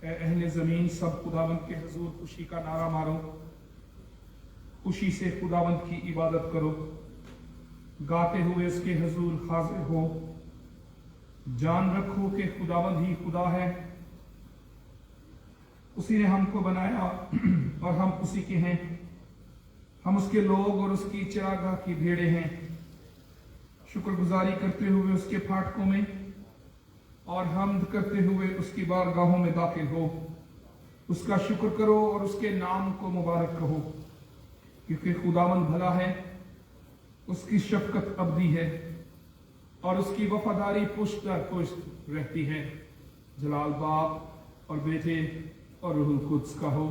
अहले ज़मीन सब खुदावंद के हुजूर खुशी का नारा मारो, खुशी से खुदावंद की इबादत करो, गाते हुए उसके हुजूर हाजिर हो। जान रखो कि खुदावंद ही खुदा है, उसी ने हमको बनाया और हम उसी के हैं। हम उसके लोग और उसकी चरागाह की भेड़ें हैं। शुक्रगुजारी करते हुए उसके फाटकों में और हम्द करते हुए उसकी बारगाहों में दाखिल हो। उसका शुक्र करो और उसके नाम को मुबारक कहो, क्योंकि खुदावंद भला है, उसकी शफकत अबदी है और उसकी वफादारी पुश्त दर पुश्त रहती है। जलाल बाप और बेटे और रूहुल कुद्स का हो,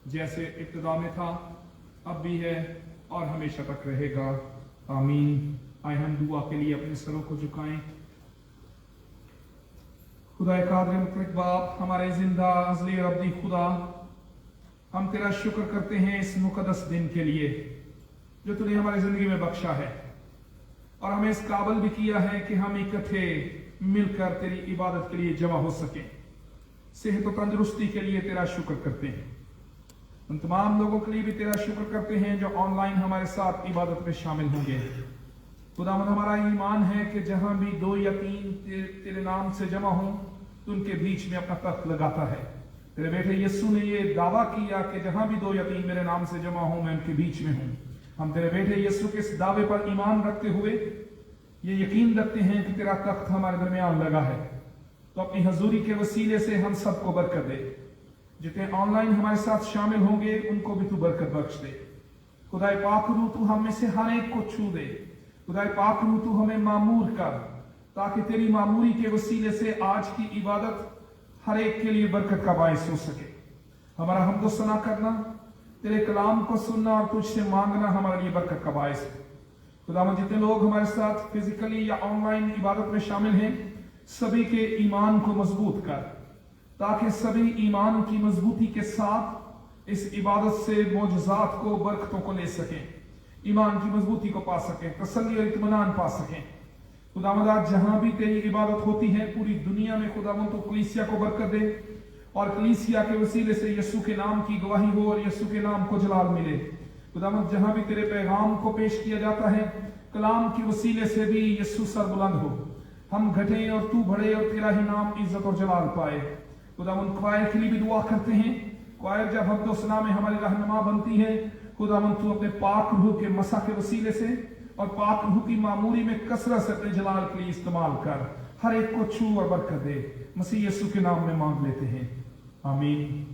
जैसे इब्तिदा में था, अब भी है और हमेशा तक रहेगा। आमीन। आए हम दुआ के लिए अपने सरों को झुकाएं। खुदा कादिर मुतलक बाप, हमारे जिंदा अज़ली और अब्दी खुदा, हम तेरा शुक्र करते हैं इस मुकद्दस दिन के लिए जो तूने हमारी जिंदगी में बख्शा है और हमें इस काबिल भी किया है कि हम इकट्ठे मिलकर तेरी इबादत के लिए जमा हो सकें। सेहत और तंदुरुस्ती के लिए तेरा शुक्र करते हैं। उन तमाम लोगों के लिए भी तेरा शुक्र करते हैं जो ऑनलाइन हमारे साथ इबादत में शामिल होंगे। खुदावंद, हमारा ईमान है कि जहां भी दो या तीन तेरे नाम से जमा हों, तो उनके बीच में अपना तख्त लगाता है। तेरे बेटे यीशु ने ये दावा किया कि जहां भी दो या तीन मेरे नाम से जमा हों, मैं उनके बीच में हूं। हम तेरे बेटे यीशु के इस दावे पर ईमान रखते हुए ये यकीन रखते हैं कि तेरा तख्त हमारे दरमियान लगा है। तो अपनी हजूरी के वसीले से हम सबको बरकत दे। जितने ऑनलाइन हमारे साथ शामिल होंगे उनको भी तू बरकत बख्श दे। खुदाए पाक रूह, तू हम में से हर एक को छू दे। खुदाए पाक रूह, तू हमें मामूर कर, ताकि तेरी मामूरी के वसीले से आज की इबादत हर एक के लिए बरकत का बायस हो सके। हमारा हमदो सना करना, तेरे कलाम को सुनना और तुझसे मांगना हमारे लिए बरकत का बायस है। खुदावंद, जितने लोग हमारे साथ फिजिकली या ऑनलाइन इबादत में शामिल हैं, सभी के ईमान को मजबूत कर, ताकि सभी ईमान की मजबूती के साथ इस इबादत से मोजज़ात को, बरकतों को ले सकें, ईमान की मजबूती को पा सकें, तसल्ली और इत्मीनान पा सकें। खुदावंद, आज जहां भी तेरी इबादत होती है पूरी दुनिया में, खुदावंद तो कलीसिया को बरकत दे और कलीसिया के वसीले से यीशु के नाम की गवाही हो और यीशु के नाम को जलाल मिले। खुदावंद, जहां भी तेरे पैगाम को पेश किया जाता है, कलाम के वसीले से भी यीशु सरबुलंद हो। हम घटे और तू बढ़े और तेरा ही नाम इज्जत और जलाल पाए। खुदावंद, ख्वायर के लिए भी दुआ करते हैं। ख्वायर जब हमदो सना में हमारी रहनुमा बनती है, खुदावंद तू अपने पाक रूह के मसा के वसीले से और पाक रूह की मामूरी में कसरत से अपने जलाल के लिए इस्तेमाल कर, हर एक को छू और बरकत दे। मसीह यीशु के नाम में मांग लेते हैं, आमीन।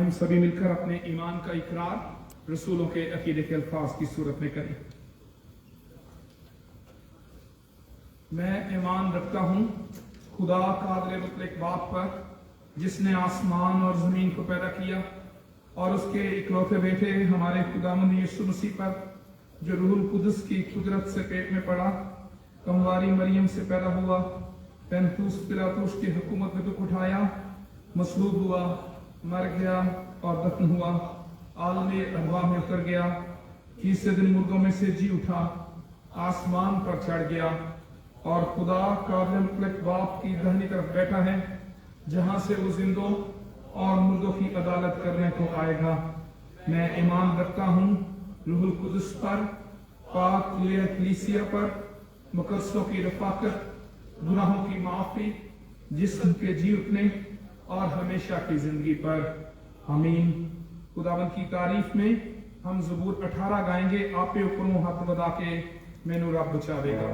हम सभी मिलकर अपने ईमान का इकरार रसूलों के अकीदे के अल्फाज की सूरत में करें। मैं ईमान रखता हूँ खुदा कादिर मुतलक बाप पर, जिसने आसमान और जमीन को पैदा किया, और उसके इकलौते बेटे हमारे खुदावंद यीशु मसीह पर, जो रूहुल कुदस की कुदरत से पेट में पड़ा, कमवारी मरियम से पैदा हुआ, पेंतुस पिलातुस की हुकूमत में दुख उठाया, मसलूब हुआ, मर गया और दफन हुआ, आलमे अरवा में उतर गया, तीसरे दिन मुर्दों में से जी उठा, आसमान पर चढ़ गया और खुदा कादिर मुतलक बाप की दाहिनी तरफ बैठा है, जहां से वो जिंदों और मुर्दों की अदालत करने को आएगा। मैं ईमान रखता हूँ रूहुल कुदस पर, पाक कलीसिया पर, मुकद्दसों की रफाकत, गुनाहों की माफी, जिस्म के जी उठने और हमेशा की जिंदगी पर। आमीन। खुदावंद की तारीफ में हम ज़बूर 18 गाएंगे। आपे ऊपरों हाथ बधा के मैनू रब बचावेगा।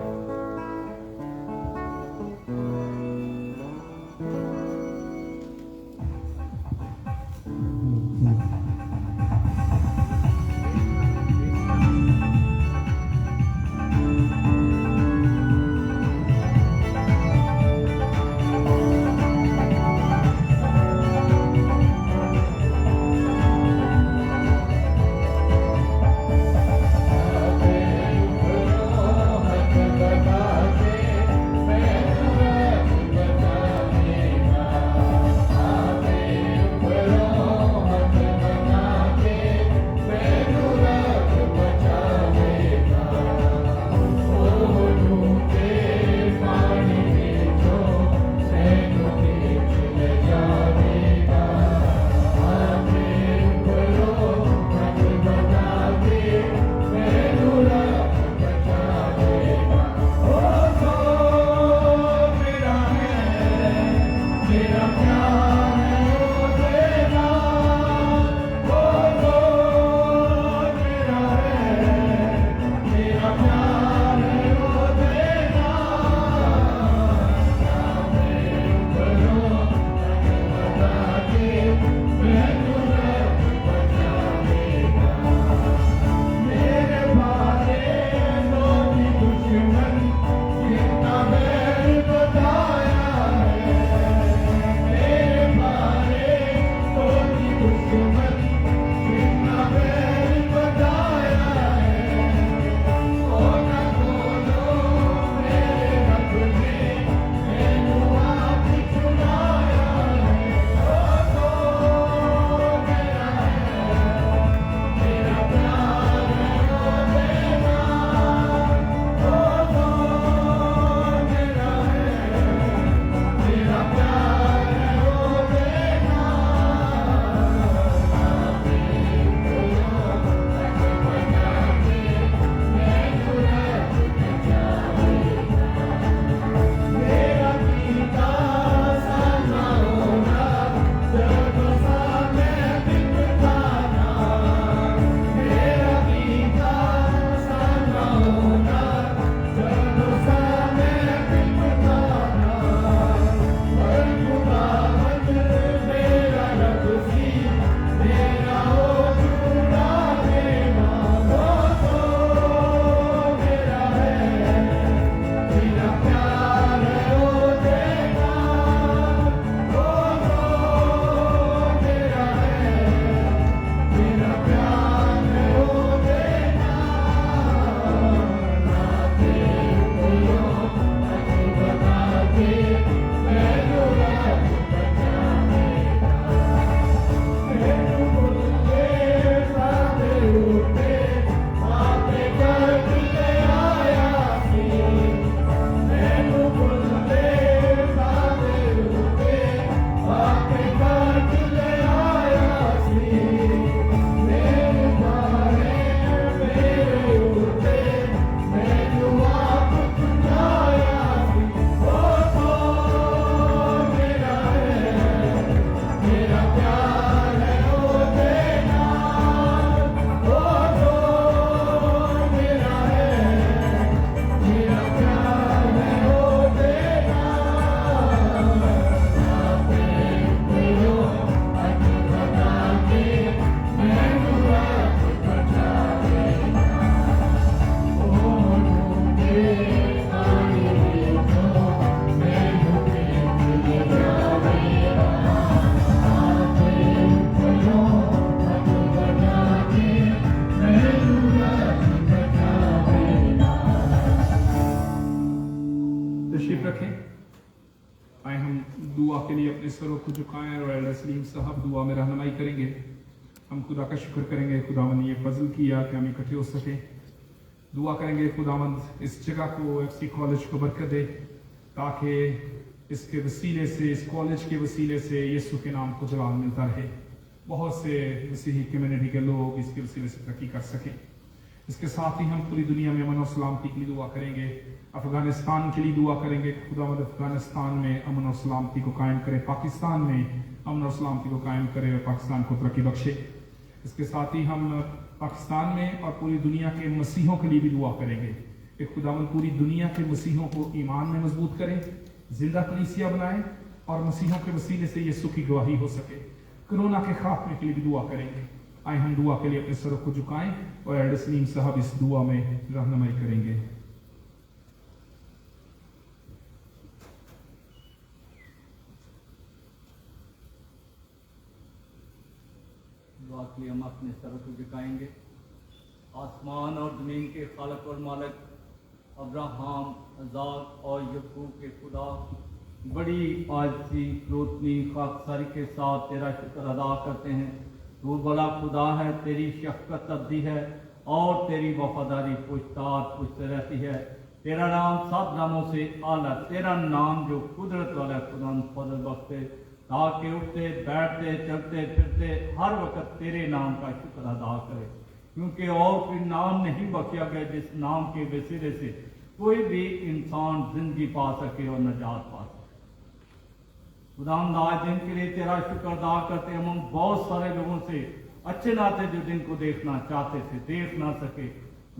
Bye. तशरीफ रखें। आए हम दुआ के लिए अपने सरों को झुकाएं और एल्डर सलीम साहब दुआ में रहनुमाई करेंगे। हम खुदा का शुक्र करेंगे, खुदावंद ने ये फजल किया कि हम इकट्ठे हो सके। दुआ करेंगे खुदावंद इस जगह को, एफसी कॉलेज को बरकत दे, ताकि इसके वसीले से, इस कॉलेज के वसीले से यीशु के नाम को जलाल मिलता रहे। बहुत से मसीही कम्युनिटी के लोग इसके वसीले से तरक्की कर सकें। इसके साथ ही हम पूरी दुनिया में अमन और सलामती के लिए दुआ करेंगे। अफगानिस्तान के लिए दुआ करेंगे, खुदावंद अफगानिस्तान में अमन और सलामती को कायम करे, पाकिस्तान में अमन और सलामती को कायम करे और पाकिस्तान को तरक्की बख्शे। इसके साथ ही हम पाकिस्तान में और पूरी दुनिया के मसीहों के लिए भी दुआ करेंगे कि खुदावंद पूरी दुनिया के मसीहों को ईमान में मजबूत करे, जिंदा कलीसिया बनाए और मसीहों के वसीले से यीशु की गवाही हो सके। कोरोना के खात्मे के लिए भी दुआ करेंगे। आए हम दुआ के लिए अपने सरों को झुकाएं और एल्डर सलीम साहब इस दुआ में रहनुमाई करेंगे। दुआ के लिए हम अपने सरों को झुकाएंगे। आसमान और ज़मीन के खालिक और मालिक अब्राहम, इज़ाक और याकूब के खुदा, बड़ी आजिज़ी, रोतनी, खाकसारी के साथ तेरा शुक्र अदा करते हैं। तू बड़ा खुदा है, तेरी शफ़क़त अब्दी है और तेरी वफादारी पुछताछ पूछते रहती है। तेरा नाम सब नामों से आला, तेरा नाम जो कुदरत वाला खुदा फजल बख्शे, ताकि उठते बैठते चलते फिरते हर वक्त तेरे नाम का शुक्र अदा करे, क्योंकि और कोई नाम नहीं बख्शा गया जिस नाम के वसीले से कोई भी इंसान जिंदगी पा सके और नजात पा सके। खुदावंद आज दिन के लिए तेरा शुक्र अदा करते हैं। हम बहुत सारे लोगों से अच्छे नाते जो दिन को देखना चाहते थे, देख ना सके।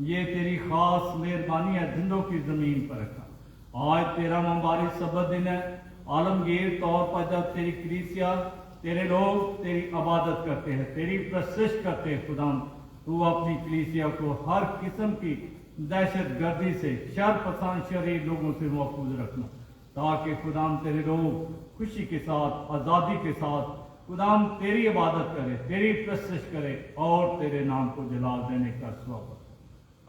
ये तेरी खास मेहरबानी है जिंदों की जमीन पर रखा। आज तेरा मुबारक सबत दिन है। आलमगीर तौर पर जब तेरी कलीसिया, तेरे लोग तेरी इबादत करते हैं, तेरी प्रशंसा करते हैं, खुदावंद तू अपनी कलीसिया को हर किस्म की दहशत गर्दी से, शर पसंद शरीर लोगों से महफूज रखना, ताकि खुदाम तेरे लोग खुशी के साथ, आज़ादी के साथ खुदाम तेरी इबादत करे, तेरी प्रशंसा करे और तेरे नाम को जलाल देने का सवाब।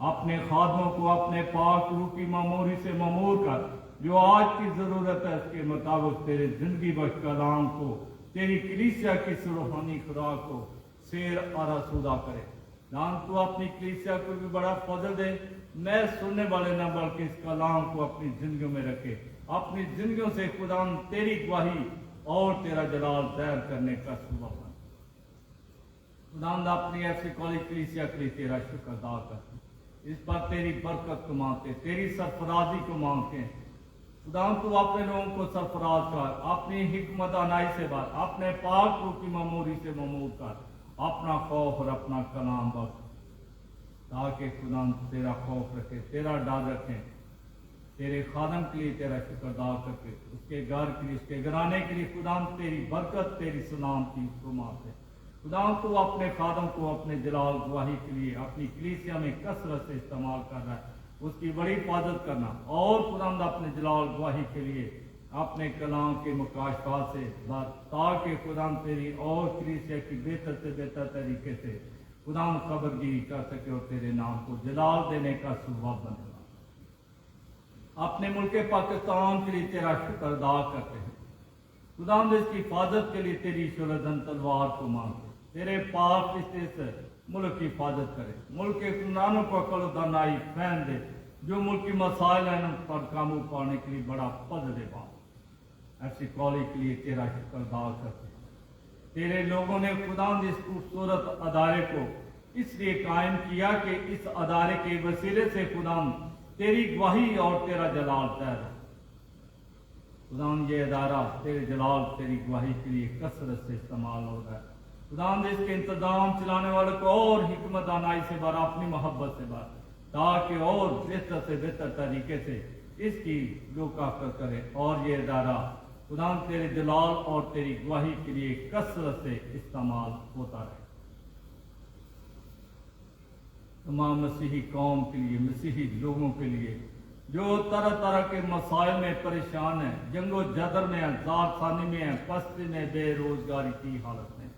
अपने खादमों को अपने पाक रूह की मामूरी से मामूर कर, जो आज की ज़रूरत है उसके मुताबिक तेरे जिंदगी बख्श कलाम को, तेरी कलीसिया की रूहानी खुराक को शेर आरासूदा करे। नाम तू अपनी कलीसिया को भी बड़ा फजल दे, मैं सुनने वाले न बल्कि इस कलाम को अपनी जिंदगी में रखे, अपनी जिंदगियों से खुदाम तेरी गवाही और तेरा जलाल ज़ाहिर करने का सबब बन। खुदाम अपनी ऐसी कॉलेज कलीसिया के लिए तेरा शुक्र अदा करते, इस पर तेरी बरकत को मांगते, तेरी सरफराजी को मांगते हैं। खुदाम तू अपने लोगों को सरफराज कर, अपनी हिकमत अनाई से बात, अपने पाक रूह की मामूरी से मामूर कर, अपना खौफ और अपना कलाम बख्श, ताकि खुदाम तेरा खौफ रखे, तेरा डर रखें, तेरे खादम के लिए तेरा शुक्र अदा करके, उसके घर के लिए, उसके घराने के लिए खुदाम तेरी बरकत, तेरी सलामती को मांगते। खुदाम तू अपने खादम को अपने जलाल गवाही के लिए अपनी कलीसिया में कसरत से इस्तेमाल कर रहा है, उसकी बड़ी हिफाजत करना और खुदाम अपने जलाल गवाही के लिए अपने कलाम के मुकाशफात से ताकि खुदाम तेरी और कलीसिया की बेहतर से बेहतर तरीके से खुदाम खबरगिरी कर सके और तेरे नाम को जलाल देने का सबब बने। अपने मुल्क पाकिस्तान के लिए तेरा शुक्र अदा करते हैं। खुदाम इसकी हिफाजत के लिए तेरी शुरदन तलवार को मांगते, तेरे पाक रिश्ते से मुल्क की हिफाजत करे, मुल्क के हुक्मरानों को अकल दानाई फहम दे, जो मुल्क की मसाइल हैं उन पर काबू पाने के लिए बड़ा पद दे बाप। ऐसी कॉलेज के लिए तेरा शुक्र अदा करते हैं। तेरे लोगों ने खुदाम इस खूबसूरत अदारे को इसलिए कायम किया कि इस अदारे के वसीले से खुदाम तेरी गवाही और तेरा जलाल तैर हो। खुदाम ये अदारा तेरे जलाल तेरी गवाही के लिए कसरत से इस्तेमाल हो रहा है। खुदाम इसके इंतजाम चलाने वाले को और हिकमत दानाई से भर, अपनी मोहब्बत से भर, ताकि और बेहतर से बेहतर तरीके से इसकी लोकाफत करे और ये अदारा खुदाम तेरे जलाल और तेरी गवाही के लिए कसरत से इस्तेमाल होता रहे। तमाम मसीही कौम के लिए, मसीही लोगों के लिए जो तरह तरह के मसाइल में परेशान है, जंगो जदर में है, ज़ारसानी में है, पस्ती में, बेरोजगारी की हालत में,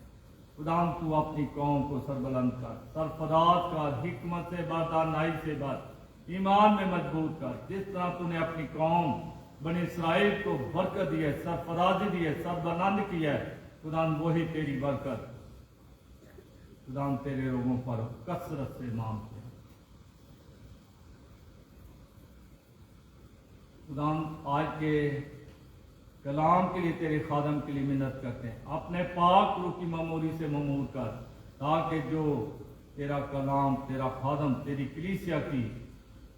खुदाम तू अपनी कौम को सरबलंद कर, सरफराज कर, हिकमत से बात, दानाई से बात, ईमान में मजबूत कर, जिस तरह तूने अपनी कौम बनी इसराइल को बरकत दी है, सरफराजी दी है, सरबलंद की है। खुदा वही तेरी बरकत खुदा तेरे लोगों पर कसरत से मांगते हैं। खुदा आज के कलाम के लिए तेरे खादम के लिए मिन्नत करते हैं, अपने पाक रूह की मामूरी से ममूर कर, ताकि जो तेरा कलाम, तेरा खादम, तेरी कलीसिया की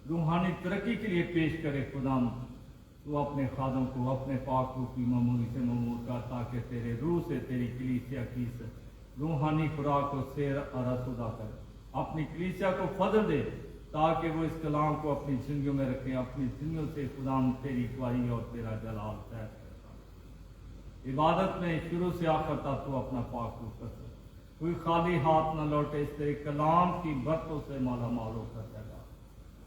रूहानी तरक्की के लिए पेश करे, खुदा तू अपने खादम को अपने पाक रूह की मामूली से ममूर कर, ताकि तेरे रूह से तेरी कलीसिया की रूहानी खुराक को सेर अरसुदा कर, अपनी कलीसिया को फजल दे, ताकि वो इस कलाम को अपनी जिंदगियों में रखें, अपनी जिंदगियों से खुदा तेरी गवाही और तेरा जलाल तय। इबादत में शुरू से आखिर तक तू अपना पाक रूह कर, कोई खाली हाथ न लौटे, इस तेरे कलाम की बरकतों से माला माल होकर जाएगा।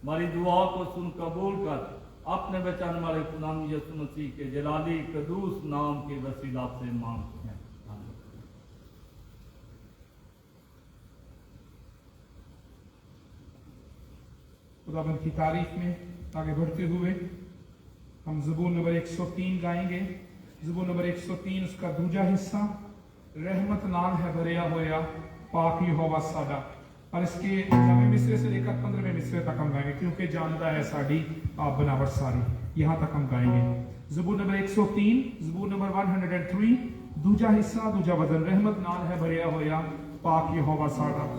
हमारी दुआ को सुन कबूल कर, अपने बचाने वाले खुदा यीशु मसीह के जलाली कदूस नाम के वसीला से मांगते हैं। खुदाबंद की तारीफ में आगे बढ़ते हुए हम ज़बूर नंबर 103 गाएंगे। ज़बूर नंबर 103 उसका दूजा हिस्सा, रहमत नाल है भरिया होया पाक यहोवा साडा, और इसके 9वें मिसरे से लेकर 15वें मिसरे तक हम गाएंगे, क्योंकि जानता है साड़ी आप बनावट सारी। यहाँ तक हम गाएंगे ज़बूर नंबर 103, ज़बूर नंबर 103, दूजा हिस्सा, दूजा वजन, रहमत नाल है भरिया होया पाक यहोवा साडा।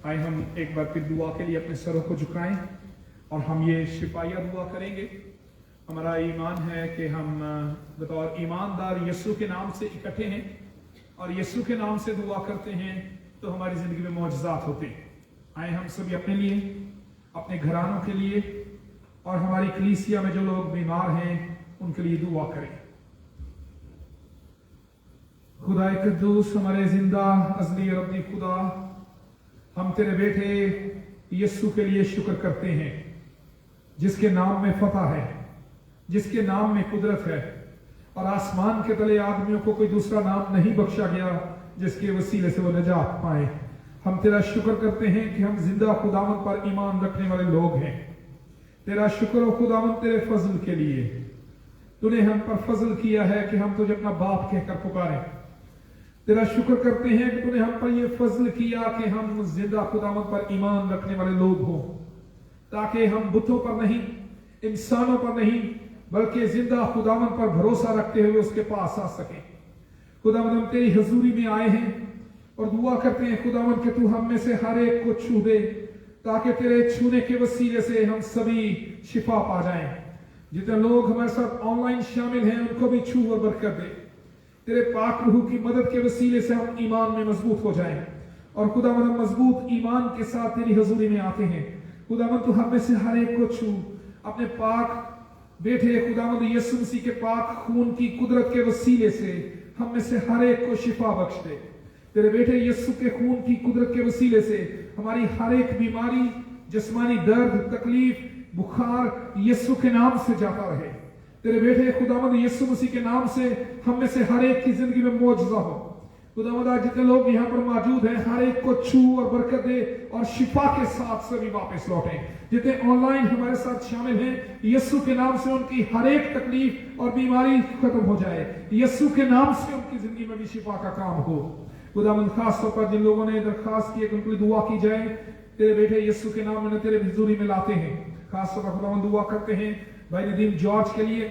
आइए हम एक बार फिर दुआ के लिए अपने सरों को झुकाएं और हम ये शिफाया दुआ करेंगे। हमारा ईमान है कि हम बतौर ईमानदार यीशु के नाम से इकट्ठे हैं और यीशु के नाम से दुआ करते हैं तो हमारी जिंदगी में मौजज़ात होते हैं। आए हम सभी अपने लिए, अपने घरानों के लिए और हमारी कलीसिया में जो लोग बीमार हैं उनके लिए दुआ करें। खुदा कद्दूस, हमारे जिंदा अज़ली और अब्दी खुदा, हम तेरे बेटे यीशु के लिए शुक्र करते हैं जिसके नाम में फतह है, जिसके नाम में कुदरत है और आसमान के तले आदमियों को कोई दूसरा नाम नहीं बख्शा गया जिसके वसीले से वो निजात पाए। हम तेरा शुक्र करते हैं कि हम जिंदा खुदावंद पर ईमान रखने वाले लोग हैं। तेरा शुक्र हो खुदावंद तेरे फजल के लिए, तूने हम पर फजल किया है कि हम तुझे अपना बाप कहकर पुकारें। तेरा शुक्र करते हैं कि तूने हम पर यह फजल किया कि हम जिंदा खुदावंद पर ईमान रखने वाले लोग हों, ताकि हम बुतों पर नहीं, इंसानों पर नहीं, बल्कि जिंदा खुदावंद पर भरोसा रखते हुए उसके पास आ सके। खुदावंद, हम तेरी हजूरी में आए हैं और दुआ करते हैं खुदावंद कि तू हम में से हर एक को छू दे, ताकि तेरे छूने के वसीले से हम सभी शिफा पा जाएं। जितने लोग हमारे साथ ऑनलाइन शामिल हैं उनको भी छू और बरकत दे। तेरे पाक रूह की मदद के वसीले से हम ईमान में मजबूत हो जाएं और खुदावंद हम मजबूत ईमान के साथ तेरी हजूरी में आते हैं। खुदावंद तू हम में से हर एक को छू, अपने पाक बेटे खुदावंद यीशु मसीह के पाक खून की कुदरत के वसीले से हम में से हर एक को शिफा बख्श दे। तेरे बेटे यीशु के खून की कुदरत के वसीले से हमारी हर एक बीमारी, जिस्मानी दर्द, तकलीफ, बुखार यीशु के नाम से जाता रहे। तेरे बेटे खुदावंद यीशु मसीह के नाम से हम में से हर एक की जिंदगी में मौजज़ा हो। खुदावंद आज जितने लोग यहाँ पर मौजूद हैं हर एक को छू और बरकत दे और शिफा के साथ सभी वापस लौटे। जितने ऑनलाइन हमारे साथ शामिल हैं यीशु के नाम से उनकी हर एक तकलीफ और बीमारी खत्म हो जाए। यीशु के नाम से उनकी जिंदगी में भी शिफा का काम हो। खुदावंद खास तौर पर जिन लोगों ने दरखास्त की है कि उनके लिए दुआ की जाए, तेरे बेटे यीशु के नाम में तेरे हुजूरी में लाते हैं। खास तौर पर खुदावंद दुआ करते हैं भाई नदीम जॉर्ज के लिए,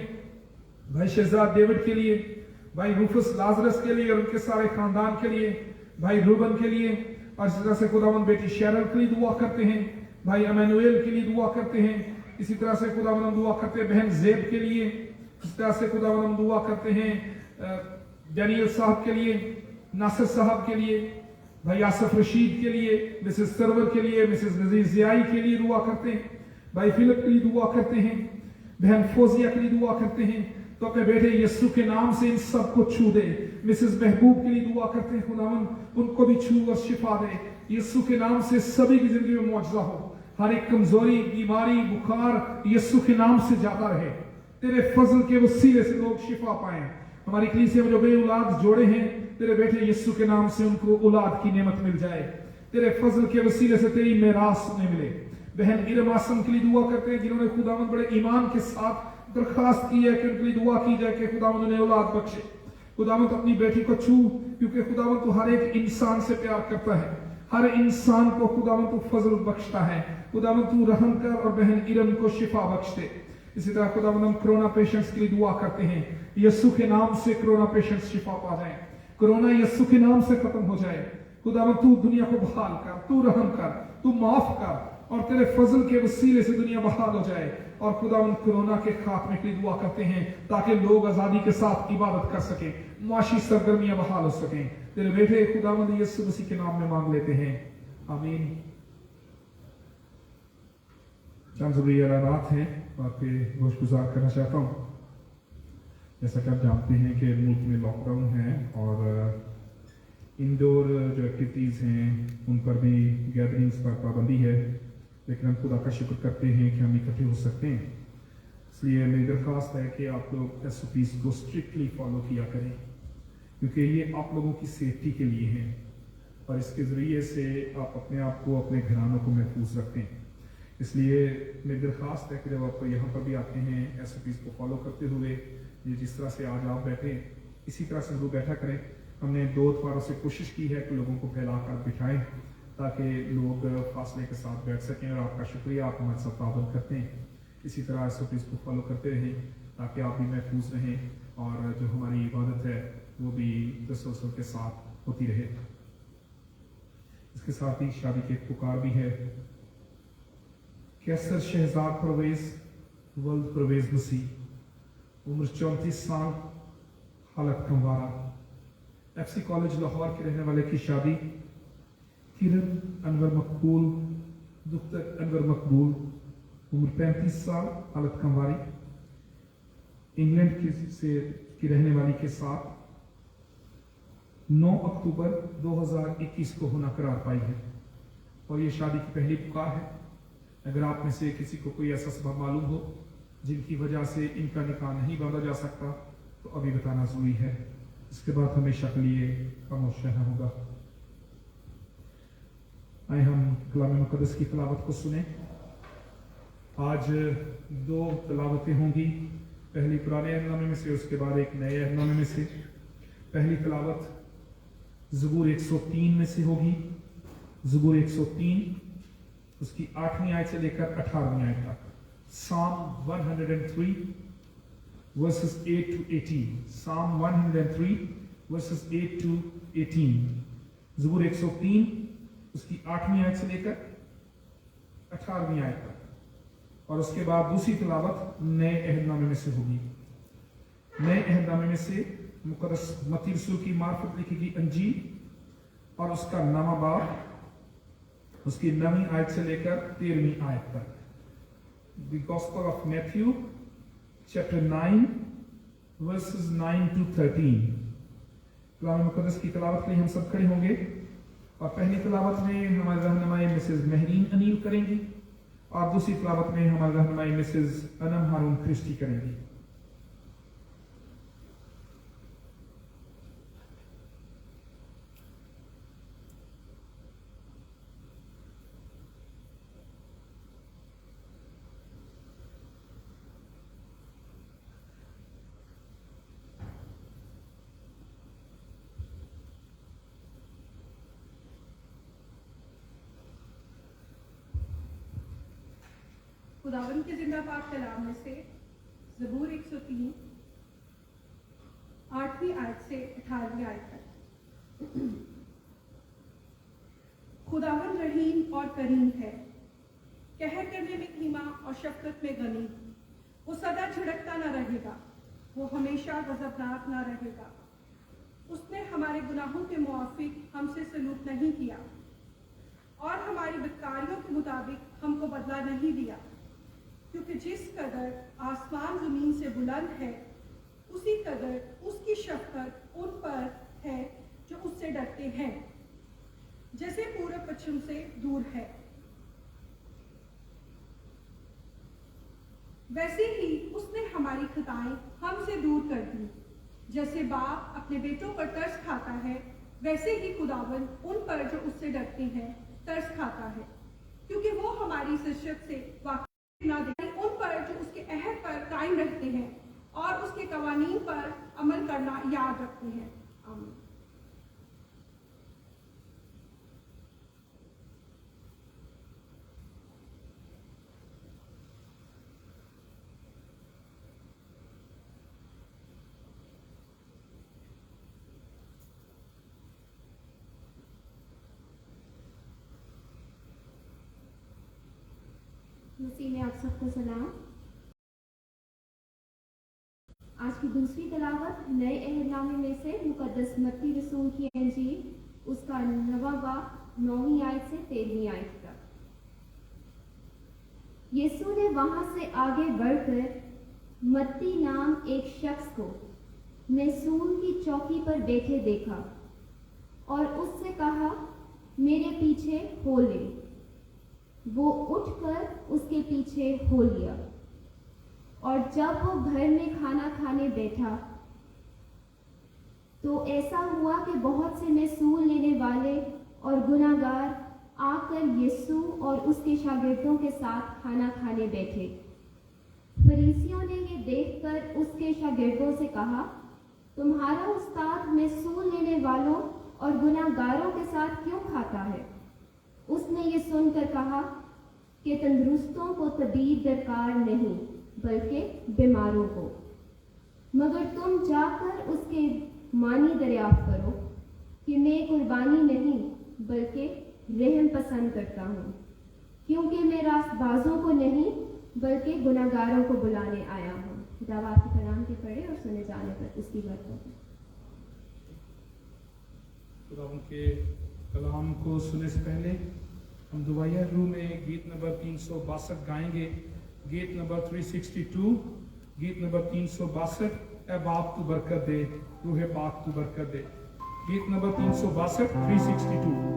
भाई शहजाद डेविड के लिए, भाई रूफस लाजरस के लिए और उनके सारे खानदान के लिए, भाई रूबन के लिए, और इसी तरह से खुदावंद बेटी शेरल के लिए दुआ करते हैं, भाई अमैनुएल के लिए दुआ करते हैं। इसी तरह से खुदावंद हम दुआ करते हैं बहन जेब के लिए। इस तरह से खुदावंद हम दुआ करते हैं डैनियल साहब के लिए, नासिर साहब के लिए, भाई आसफ रशीद के लिए, मिसेस सरवर के लिए, मिसेस नजीर जियाई के लिए दुआ करते हैं, भाई फिलिप के लिए दुआ करते हैं, बहन फोजिया के लिए दुआ करते हैं। तो अपने बेटे यीशु के नाम से इन सबको छू दे। मिसेस महबूब के लिए दुआ करते हैं खुदावंद उनको भी छू और शिफा दे। यीशु के नाम से सभी की जिंदगी में मुआवजा हो। हर एक कमजोरी, बीमारी, बुखार यीशु के नाम से जाता रहे। तेरे फजल के वसीले से लोग शिफा पाएं। हमारी कलीसिया में जो बे औलाद जोड़े हैं तेरे बेटे यीशु के नाम से उनको औलाद की नेमत मिल जाए। तेरे फजल के वसीले से तेरी मेरास उन्हें मिले। बहन इरम आसम के लिए दुआ करते हैं जिन्होंने खुदावंद बड़े ईमान के साथ दरखास्त की है कि उनके लिए दुआ की जाए कि खुदावंद उन्हें औलाद बख्शे। खुदावंद अपनी बेटी को छू, क्योंकि खुदावंद तो हर एक इंसान से प्यार करता है। हर इंसान को खुदावंद तू फजल बख्शता है। खुदावंद तू रहम कर और बहन इरम को शिफा बख्श दे। इसी तरह खुदावंद हम कोरोना पेशेंट्स के लिए दुआ करते हैं। यीशु के नाम से कोरोना पेशेंट्स शिफा पा जाए। कोरोना यीशु के नाम से खत्म हो जाए। खुदावंद तू दुनिया को बहाल कर, तू रहम कर, तू माफ कर और तेरे फजल के वसीले से दुनिया बहाल हो जाए। और खुदावंद कोरोना के खात्मे के लिए दुआ करते हैं ताकि लोग आजादी के साथ इबादत कर सकें, माशी सरगर्मियां बहाल हो सकें। तेरे बेटे खुदावंद यीशु मसीह के नाम में मांग लेते हैं, आमीन। चंद ज़रूरी ऐलानात हैं और फिर गोशगुजार करना चाहता हूँ। जैसा कि आप जानते हैं कि मुल्क में लॉकडाउन है और इंडोर जो एक्टिविटीज़ हैं उन पर भी गैदरिंग्स पर पाबंदी है, लेकिन हम खुदा का शुक्र करते हैं कि हम इकट्ठे हो सकते हैं। इसलिए मेरी दरख्वास्त है कि आप लोग SOPs को स्ट्रिक्टली फॉलो किया करें, क्योंकि ये आप लोगों की सेफ्टी के लिए हैं और इसके ज़रिए से आप अपने आप को, अपने घरानों को महफूज रखते हैं। इसलिए मेरी दरख्वास्त है कि जब आप यहाँ पर भी आते हैं SOPs को फॉलो करते हुए, जिस तरह से आज आप बैठे इसी तरह से ज़रूर बैठा करें। हमने 2 अखबारों से कोशिश की है कि लोगों को फैलाकर बिठाएं ताकि लोग फासले के साथ बैठ सकें, और आपका शुक्रिया, आप हमारे साथ ताबन करते हैं। इसी तरह SOPs को फॉलो करते रहें ताकि आप भी महफूज रहें और जो हमारी इबादत है वो भी तसल्सल के साथ होती रहे। इसके साथ ही शादी के पुकार भी है। कैसर शहजाद परवेज वल्द परवेज मसीह, उम्र 34 साल, हालत कमवारा, FC कॉलेज लाहौर के रहने वाले की शादी किरण अनवर मकबूल दुख्तर अनवर मकबूल, उम्र 35 साल, हालत कमवारी, इंग्लैंड की रहने वाली के साथ 9 अक्टूबर 2021 को होना करार पाई है और ये शादी की पहली पुकार है। अगर आप में से किसी को कोई ऐसा सबब मालूम हो जिनकी वजह से इनका निकाह नहीं बांधा जा सकता तो अभी बताना जरूरी है, इसके बाद हमेशा के लिए खामोश रहना होगा। आए हम कलाम मुक़द्दस की तलावत को सुने। आज 2 तलावतें होंगी, पहली पुराने अहदनामे में से, उसके बाद एक नए अहदनामे में से। पहली तलावत ज़बूर 103 में से होगी। ज़बूर 103 उसकी 8वीं आयत से लेकर 18वीं आयत तक। Psalm 103 verses 8 to 18। Psalm 103 verses 8 to 18। ज़बूर 103 उसकी 8वीं आयत से लेकर 18वीं आयत तक। और उसके बाद दूसरी तलावत नए अहदनामे में से होगी। नए अहदनामे में से मुक़द्दस मत्ती रसूल की मार्फत लिखी गई अंजील और उसका 9वां बाब, उसकी 9वीं आयत से लेकर 13वीं आयत तक। The Gospel of Matthew chapter 9 verses 9 to 13। कलाम मुक़द्दस की तलावत के लिए हम सब खड़े होंगे और पहली तलावत में हमारे रहनुमाई मिसेज महरीन अनील करेंगी और दूसरी तलावत में हमारे रहनुमाई मिसेज अनम हारून क्रिस्टी करेंगी। खुदावन के जिंदा पाक कलाम में से ज़बूर 103 8वीं आयत से 18वीं आयत तक। खुदावन रहीम और करीम है, कहर करने में धीमा और शफकत में गनी। वो सदा झिड़कता न रहेगा, वो हमेशा गजबनाक न रहेगा। उसने हमारे गुनाहों के मुआफिक हमसे सलूक नहीं किया और हमारी बदकारियों के मुताबिक हमको बदला नहीं दिया, क्योंकि जिस कदर आसमान ज़मीन से बुलंद है, उसी कदर उसकी शफकत उन पर है जो उससे डरते हैं, जैसे पूरब पश्चिम से दूर है। वैसे ही उसने हमारी खताएं हमसे दूर कर दी। जैसे बाप अपने बेटों पर तरस खाता है, वैसे ही खुदावन उन पर जो उससे डरते हैं तरस खाता है, क्योंकि वो हमारी शिष्यत से वाकिफ ना दे, उन पर जो उसके अहद पर कायम रहते हैं और उसके कवानीन पर अमल करना याद रखते हैं। आमीन। मसीह में आप सबको सलाम। आज की दूसरी तलावत नए अहदनामे में से मुकद्दस मत्ती रसूल की इंजील उसका 9वां बाब 9वीं आयत से 13वीं आयत तक। यीशु ने वहां से आगे बढ़कर मत्ती नाम एक शख्स को नसूल की चौकी पर बैठे देखा और उससे कहा, मेरे पीछे हो ले। वो उठकर उसके पीछे हो लिया और जब वो घर में खाना खाने बैठा तो ऐसा हुआ कि बहुत से नसूल लेने वाले और गुनाहगार आकर यीशु और उसके शागिर्दों के साथ खाना खाने बैठे। फरीसियों ने ये देखकर उसके शागिर्दों से कहा, तुम्हारा उस्ताद नसूल लेने वालों और गुनाहगारों के साथ क्यों खाता है? उसने ये सुनकर कहा कि तंदुरुस्तों को तबीब दरकार नहीं, बल्कि बीमारों को। मगर तुम जाकर उसके मानी दरियाफ्त करो कि मैं कुर्बानी नहीं बल्कि रहम पसंद करता हूँ, क्योंकि मैं रास्तबाजों को नहीं बल्कि गुनाहगारों को बुलाने आया हूँ। खुदावंद के कलाम के पढ़े और सुने जाने पर उसकी बरकत। खुदावंद के कलाम को सुनने से पहले हम दुआया रूह में गीत नंबर 362 गाएंगे। गीत नंबर 362, गीत नंबर 362, ए बाप तू बरकत दे, रूह पाक तू बरकत दे। गीत नंबर 362, 362।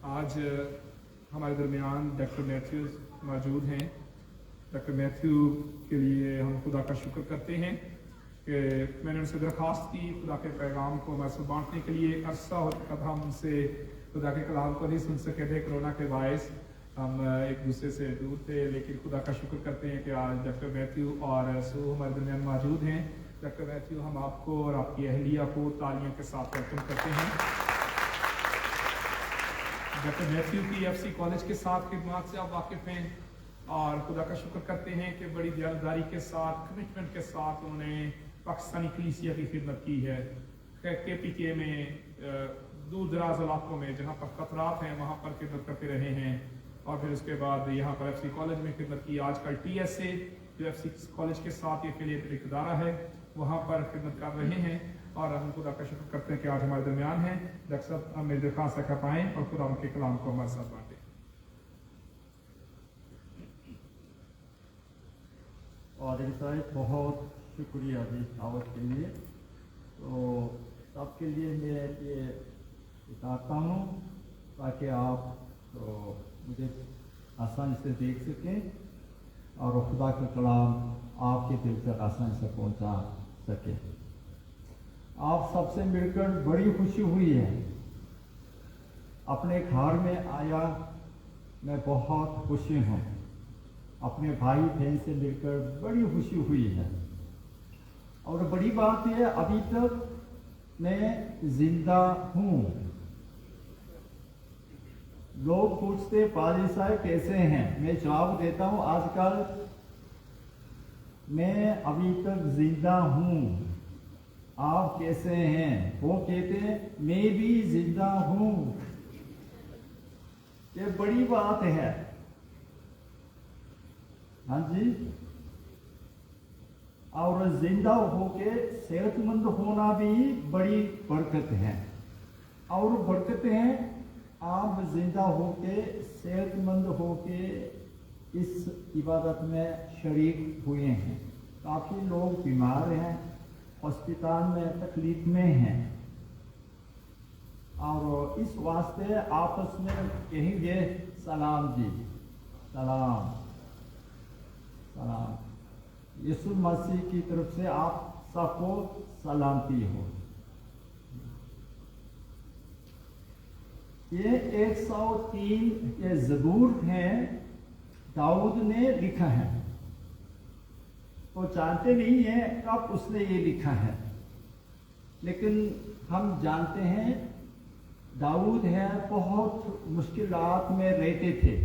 आज हमारे दरमियान डॉक्टर मैथ्यू मौजूद हैं। डॉक्टर मैथ्यू के लिए हम खुदा का शुक्र करते हैं कि मैंने उनसे दरख्वास्त की खुदा के पैगाम को हमारे साथ बांटने के लिए। अरसा हो चुका था हम उनसे खुदा के कलाम को नहीं सुन सके थे, कोरोना के बायस हम एक दूसरे से दूर थे, लेकिन खुदा का शुक्र करते हैं कि आज डॉक्टर मैथ्यू और सू हमारे दरमियान मौजूद हैं। डॉक्टर मैथ्यू, हम आपको और आपकी अहलिया को तालियों के साथ वेलकम करते हैं। डॉक्टर मैथ्यू की एफसी कॉलेज के साथ खिदमत से आप वाकिफ़ हैं और खुदा का शुक्र करते हैं कि बड़ी दयालदारी के साथ, कमिटमेंट के साथ उन्होंने पाकिस्तानी कलीसिया की खिदमत की है। KPK में दूर दराज इलाकों में जहाँ पर खतरात हैं वहाँ पर खिदमत करते रहे हैं और फिर उसके बाद यहाँ पर FC कॉलेज में खिदमत की। आजकल TSA जो FC कॉलेज के साथ ये एफिलिएटेड इदारा है वहाँ पर खिदमत कर रहे हैं और हम खुदा का शुक्र करते हैं कि आज हमारे दरमियान हैं। डॉक्टर साहब, हम मेरी दरख्वास्त कर पाएँ और खुदा उनके कलाम को हमारे साथ बांटें। आदिल साहब, बहुत शुक्रिया जी दावत के लिए। तो सबके लिए मैं ये बताता हूँ ताकि आप तो मुझे आसानी से देख सकें और खुदा का कलाम आपके दिल तक आसानी से पहुँचा सके। आप सबसे मिलकर बड़ी खुशी हुई है। अपने घर में आया मैं बहुत खुशी हूँ। अपने भाई बहन से मिलकर बड़ी खुशी हुई है। और बड़ी बात यह अभी तक मैं जिंदा हूँ। लोग पूछते पाजी साहब कैसे हैं, मैं जवाब देता हूँ आजकल मैं अभी तक जिंदा हूँ, आप कैसे हैं? वो कहते हैं मैं भी जिंदा हूँ। ये बड़ी बात है। हाँ जी। और जिंदा होके सेहतमंद होना भी बड़ी बरकत है। और बरकत है आप जिंदा होके सेहतमंद होके इस इबादत में शरीक हुए हैं। काफ़ी लोग बीमार हैं, हॉस्पिटल में तकलीफ में हैं और इस वास्ते आपस में कहेंगे सलाम जी, सलाम सलाम। यीशु मसीह की तरफ से आप सबको सलामती हो। ये 103 ये ज़बूर है, दाऊद ने लिखा है। तो जानते नहीं है कब उसने ये लिखा है, लेकिन हम जानते हैं दाऊद है बहुत मुश्किलात में रहते थे।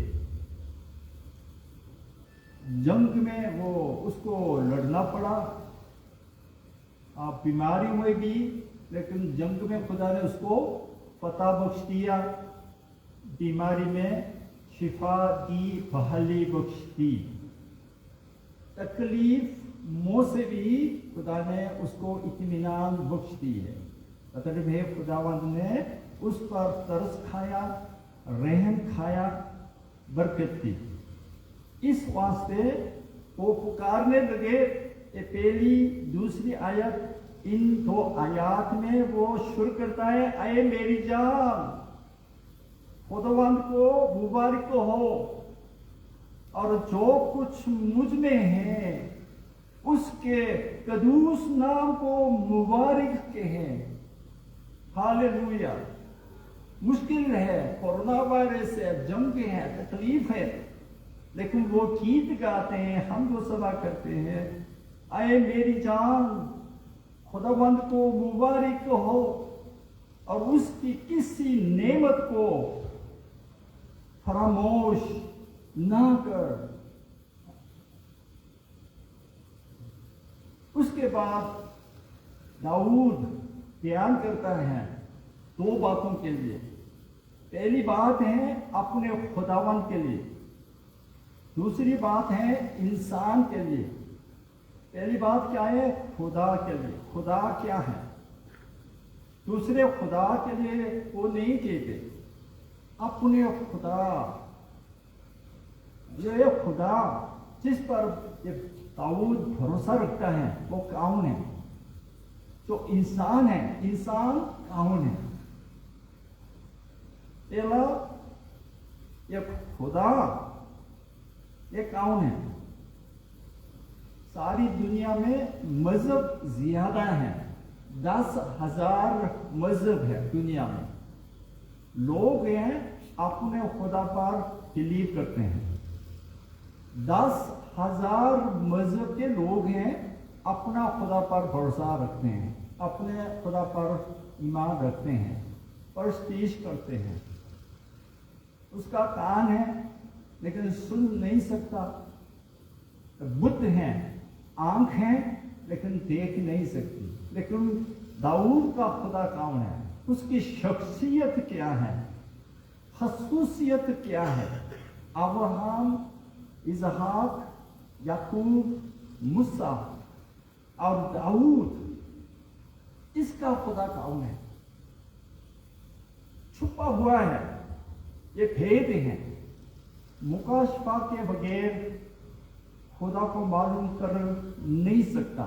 जंग में वो उसको लड़ना पड़ा, आप बीमारी हुई भी, लेकिन जंग में खुदा ने उसको फतह बख्श दिया, बीमारी में शिफा दी, बहाली बख्श दी। तकलीफ मोह से भी खुदा ने उसको इत्मीनान बख्श दी है। मतलब है खुदावंद ने उस पर तरस खाया, रहम खाया, बरकत दी। इस वास्ते वो पुकारने लगे। ये पहली दूसरी आयत, इन दो आयत में वो शुरू करता है, आए मेरी जान खुदावंद को मुबारक हो और जो कुछ मुझ में है उसके कदूस नाम को मुबारक कहें। हालेलुया। मुश्किल है, कोरोना वायरस है, जंग है, तकलीफ है, लेकिन वो गीत गाते हैं, हम जो सदा करते हैं, आए मेरी जान खुदावंद को मुबारक हो और उसकी किसी नेमत को फरामोश ना कर। उसके बाद दाऊद बयान करता है दो बातों के लिए। पहली बात है अपने खुदावन के लिए, दूसरी बात है इंसान के लिए। पहली बात क्या है? खुदा के लिए। खुदा क्या है? दूसरे खुदा के लिए वो नहीं कहते, अपने खुदा। ये खुदा जिस पर ये दाऊद भरोसा रखता है वो कौन है? जो इंसान है। इंसान कौन है? पहला ये खुदा ये कौन है? सारी दुनिया में मजहब ज्यादा है, 10,000 मजहब है दुनिया में। लोग हैं अपने खुदा पर बिलीव करते हैं। 10,000 मजहब के लोग हैं अपना खुदा पर भरोसा रखते हैं, अपने खुदा पर ईमान रखते हैं, परस्तीश करते हैं। उसका कान है लेकिन सुन नहीं सकता, बुद्ध हैं, आंख है लेकिन देख नहीं सकती। लेकिन दाऊद का खुदा कौन है? उसकी शख्सियत क्या है, खसूसियत क्या है? अब्राहम, इसहाक, याकूब, मूसा और दाऊद, इसका खुदा कौन है? छुपा हुआ है, ये भेद है। मुकाशफा के बगैर खुदा को मालूम कर नहीं सकता।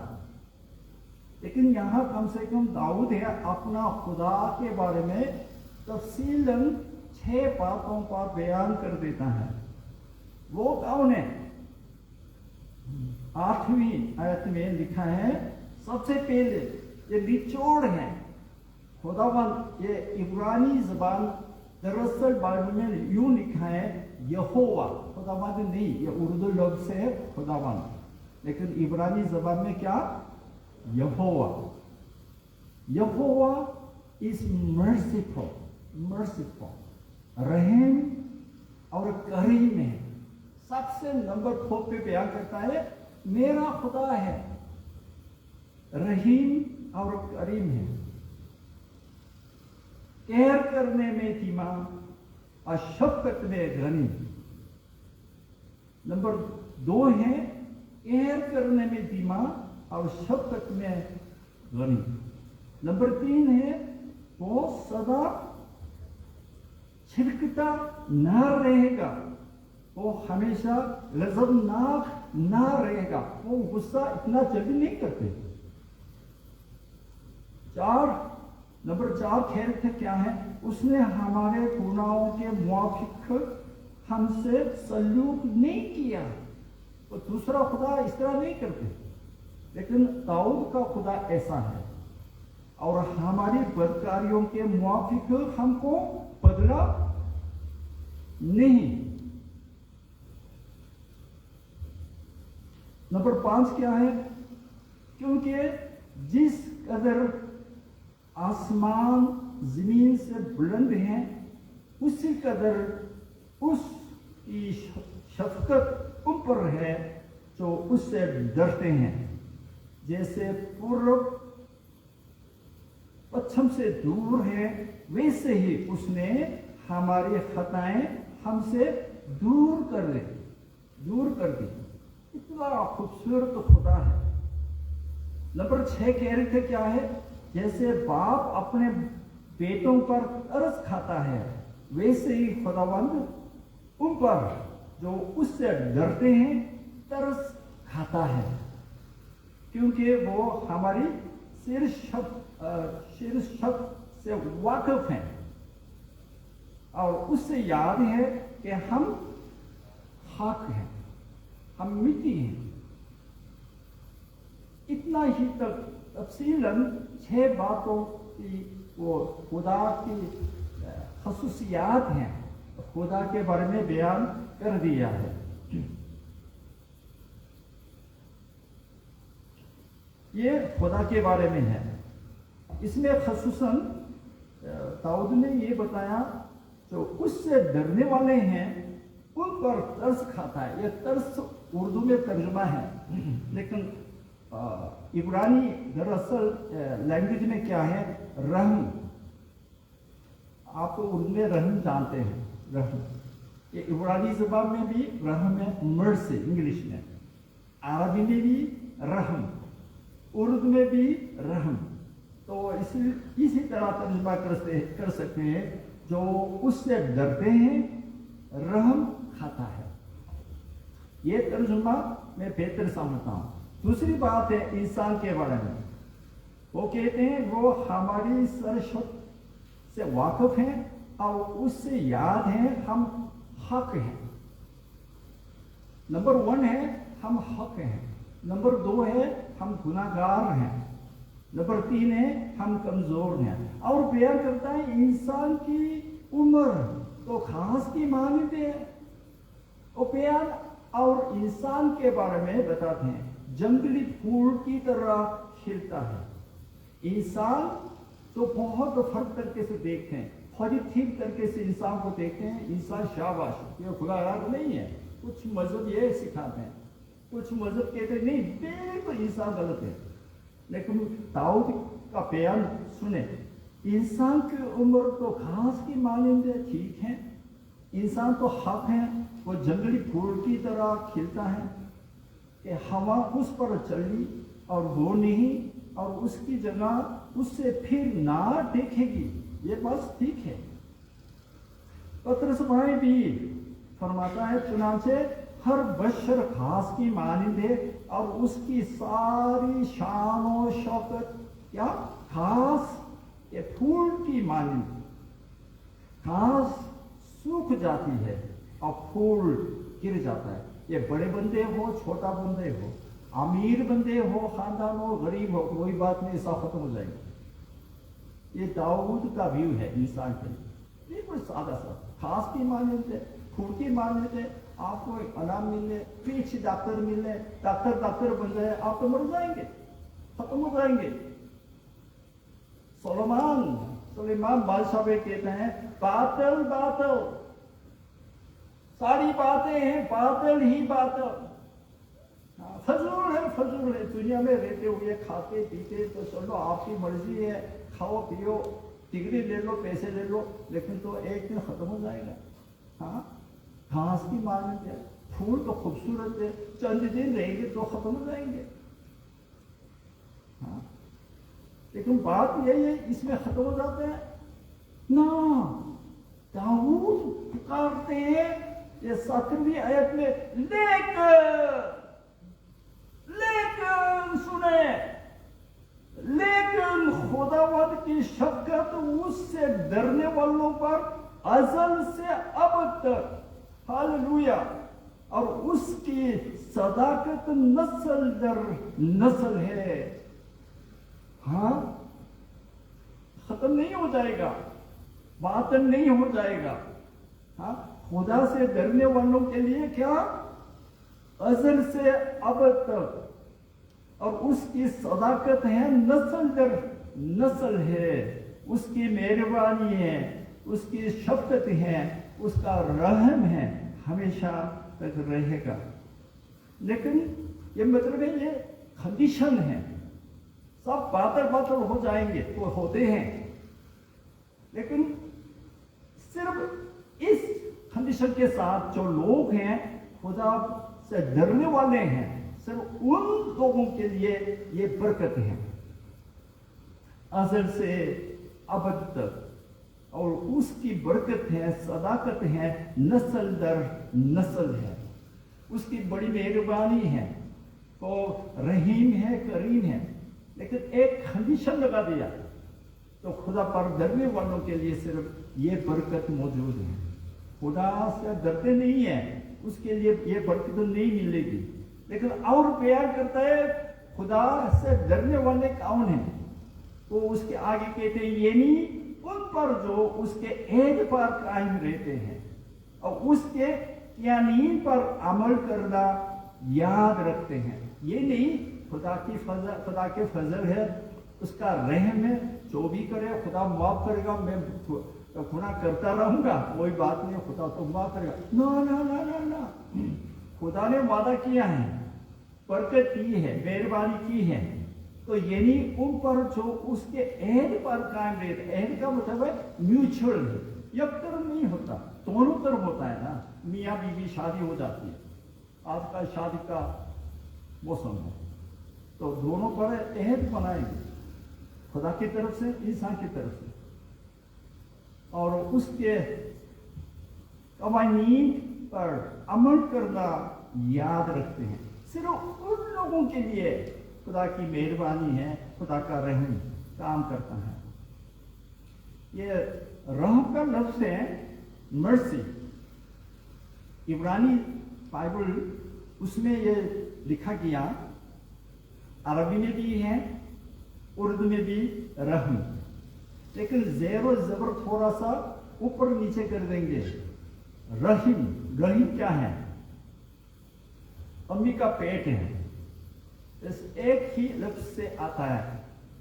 लेकिन यहाँ कम से कम दाऊद है अपना खुदा के बारे में तफसीलन 6 बातों का बयान कर देता है। वो कौन है? 8वीं आयत में लिखा है, सबसे पहले ये निचोड़ है खुदावंद। ये इब्रानी जबान दरअसल बाइबल में यूं लिखा है यहोवा, खुदावंद नहीं, ये उर्दू लफ्ज़ से है खुदावंद, लेकिन इब्रानी जबान में क्या? यहोवा। यहोवा इज मर्सीफुल, मर्सीफुल, रहम और करीम है। सबसे नंबर 4 पे बयान करता है मेरा खुदा है, रहीम और करीम है, कहर करने में धीमा और शफकत में घनी। नंबर 2 है कहर करने में धीमा और शफकत में घनी। नंबर 3 है वो सदा छिड़कता न रहेगा, वो हमेशा गज़बनाक ना रहेगा, वो गुस्सा इतना जल्दी नहीं करते। नंबर 4 खैर क्या है? उसने हमारे गुनाहों के मुआफिक हमसे सलूक नहीं किया। तो दूसरा खुदा इस तरह नहीं करते, लेकिन दाऊद का खुदा ऐसा है, और हमारी बदकारियों के मुआफिक हमको बदला नहीं। नंबर 5 क्या है? क्योंकि जिस कदर आसमान जमीन से बुलंद है, उसी कदर उसकी शफकत ऊपर है जो उससे डरते हैं। जैसे पूर्व पश्चिम से दूर है, वैसे ही उसने हमारी खताएं हमसे दूर कर दी। इतना खूबसूरत खुदा है। नंबर 6 कह रहे थे क्या है? जैसे बाप अपने बेटों पर तरस खाता है, वैसे ही खुदावंद उन पर जो उससे डरते हैं तरस खाता है, क्योंकि वो हमारी सिर शब्द से वाकिफ हैं और उससे याद है कि हम खाक हैं, हम मिट्टी हैं। इतना ही तक तफसीलन 6 बातों की वो खुदा की खसूसियात हैं, खुदा के बारे में बयान कर दिया है। ये खुदा के बारे में है। इसमें खसूसन दाऊद ने ये बताया जो उससे डरने वाले हैं उन पर तरस खाता है। ये तरस उर्दू में तर्जुमा है, लेकिन इब्रानी दरअसल लैंग्वेज में क्या है? रहम। आप तो उर्दू में रहम जानते हैं, रहम। ये इब्रानी ज़बान में भी रहम है, मर्सी इंग्लिश में, अरबी में भी रहम, उर्दू में भी रहम। तो इसी तरह तर्जुमा कर सकते हैं, जो उससे डरते हैं रहम खाता है। ये तर्जुमा मैं बेहतर समझता हूँ। दूसरी बात है इंसान के बारे में, वो कहते हैं वो हमारी सरशत से वाकिफ हैं और उससे याद है हम हक हैं। नंबर 1 है हम हक हैं, नंबर 2 है हम गुनाहगार हैं, नंबर 3 है हम कमजोर हैं। और बयान करता है इंसान की उम्र तो घास की मानद है। और बयान और इंसान के बारे में बताते हैं जंगली फूल की तरह खिलता है। इंसान तो बहुत फर्क तरीके से देखते हैं, पॉजिटिव तरीके से इंसान को देखते हैं। इंसान शाबाश, ये खुदारार नहीं है। कुछ मजहब ये सिखाते हैं, कुछ मजहब कहते नहीं बिल्कुल इंसान गलत है। लेकिन दाऊद का बयान सुने, इंसान की उम्र तो घास की मानंद है, ठीक है, इंसान तो हक है, वो जंगली फूल की तरह खिलता है कि हवा उस पर चली और वो नहीं, और उसकी जगह उससे फिर ना देखेगी, ये बस ठीक है। पत्रस भाई भी फरमाता है चुनांचे हर बशर घास की मानंद है और उसकी सारी शान और शौकत क्या घास के फूल की मानंद। घास सूख जाती है और फूल गिर जाता है। ये बड़े बंदे हो, छोटा बंदे हो, अमीर बंदे हो, खानदान हो, गरीब हो, कोई बात नहीं, सब खत्म हो जाएगी। ये दाऊद का व्यू है इंसान के लिए, बिल्कुल सादा सा। घास की मानंद है, फूल की मानंद है। आपको अनाम मिले, फिर अच्छे डॉक्टर मिले, डॉक्टर बन जाए, आप तो मर जाएंगे, खत्म हो जाएंगे। सुलेमान बादशाह कहते हैं बातल बातल, सारी बातें हैं बातल ही बातल, फजूल है। दुनिया में रहते हुए खाते पीते तो चलो आपकी मर्जी है, खाओ पियो, डिग्री ले लो, पैसे ले लो, लेकिन तो एक दिन खत्म हो जाएगा। हाँ, घास की मानंद है, फूल तो खूबसूरत है, चंद दिन रहेंगे तो खत्म हो जाएंगे। हाँ, लेकिन बात यही है इसमें खत्म हो जाते हैं ना। दाऊद पुकारते हैं ये 17वीं आयत में, लेकिन सुने, लेकिन खुदावंद की शफकत उससे डरने वालों पर अज़ल से अब तक, हालेलुया, और उसकी सदाकत नस्ल दर नस्ल है। हाँ, खत्म नहीं हो जाएगा, बात नहीं हो जाएगा। हाँ, खुदा से डरने वालों के लिए क्या अज़ल से अब तक, और उसकी सदाकत है नस्ल दर नस्ल है, उसकी मेहरबानी है, उसकी शफकत है, उसका रहम है, हमेशा तक रहेगा। लेकिन ये मतलब है ये कंडीशन है, सब बातल हो जाएंगे तो होते हैं, लेकिन सिर्फ इस कंडीशन के साथ जो लोग हैं खुदा से डरने वाले हैं, सिर्फ उन लोगों के लिए ये बरकत है अज़ल से अब तक, और उसकी बरकत है, सदाकत है, नस्ल दर नस्ल है, उसकी बड़ी मेहरबानी है, तो रहीम है, करीम है। लेकिन एक कंडीशन लगा दिया तो खुदा पर डरने वालों के लिए सिर्फ ये बरकत मौजूद है। खुदा से डरते नहीं है उसके लिए ये बरकत नहीं मिलेगी। लेकिन और प्यार करता है खुदा से डरने वाले कौन है, वो उसके आगे कहते हैं ये नहीं उन पर जो उसके ऐद पर कायम रहते हैं और उसके यानीन पर अमल करना याद रखते हैं। ये नहीं खुदा के फजल है, उसका रहम है, जो भी करे खुदा माफ करेगा, मैं गुनाह करता रहूंगा, कोई बात नहीं, खुदा तो माफ करेगा। ना ना ना ना ना, खुदा ने वादा किया है, बरकत की है, मेहरबानी की है, तो यानी उन पर जो उसके ऐद पर कायम रहते। ऐद का मतलब है म्यूचुअल है, एक तरफ नहीं होता, दोनों तरफ होता है ना। मियाँ बीवी शादी हो जाती है, आज का शादी का मौसम है, तो दोनों पर ऐद बनाएंगे, खुदा की तरफ से, इंसान की तरफ से, और उसके कवानीन पर अमल करना याद रखते हैं। सिर्फ उन लोगों के लिए खुदा की मेहरबानी है, खुदा का रहम काम करता है। ये रहम का लफ्ज है मर्सी, इब्रानी बाइबल उसमें ये लिखा गया, अरबी में भी है, उर्दू में भी रहम, लेकिन ज़ेरो ज़बर थोड़ा सा ऊपर नीचे कर देंगे। रहीम, रहीम क्या है? अम्मी का पेट है। इस एक ही लफ्ज से आता है,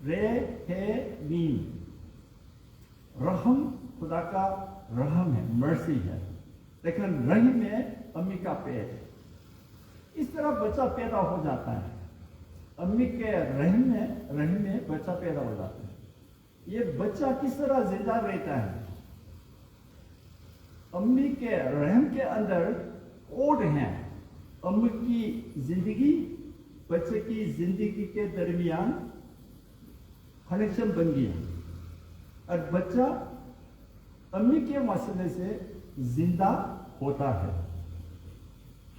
रे है मीम। रहम खुदा का रहम है, मर्सी है, लेकिन रहीम में अम्मी का पेट। इस तरह बच्चा पैदा हो जाता है, अम्मी के रहीम में बच्चा पैदा हो जाता है। ये बच्चा किस तरह जिंदा रहता है? अम्मी के रहम के अंदर कोड है। अम्मी की जिंदगी बच्चे की जिंदगी के दरमियान कनेक्शन बन गया और बच्चा अम्मी के मसले से जिंदा होता है।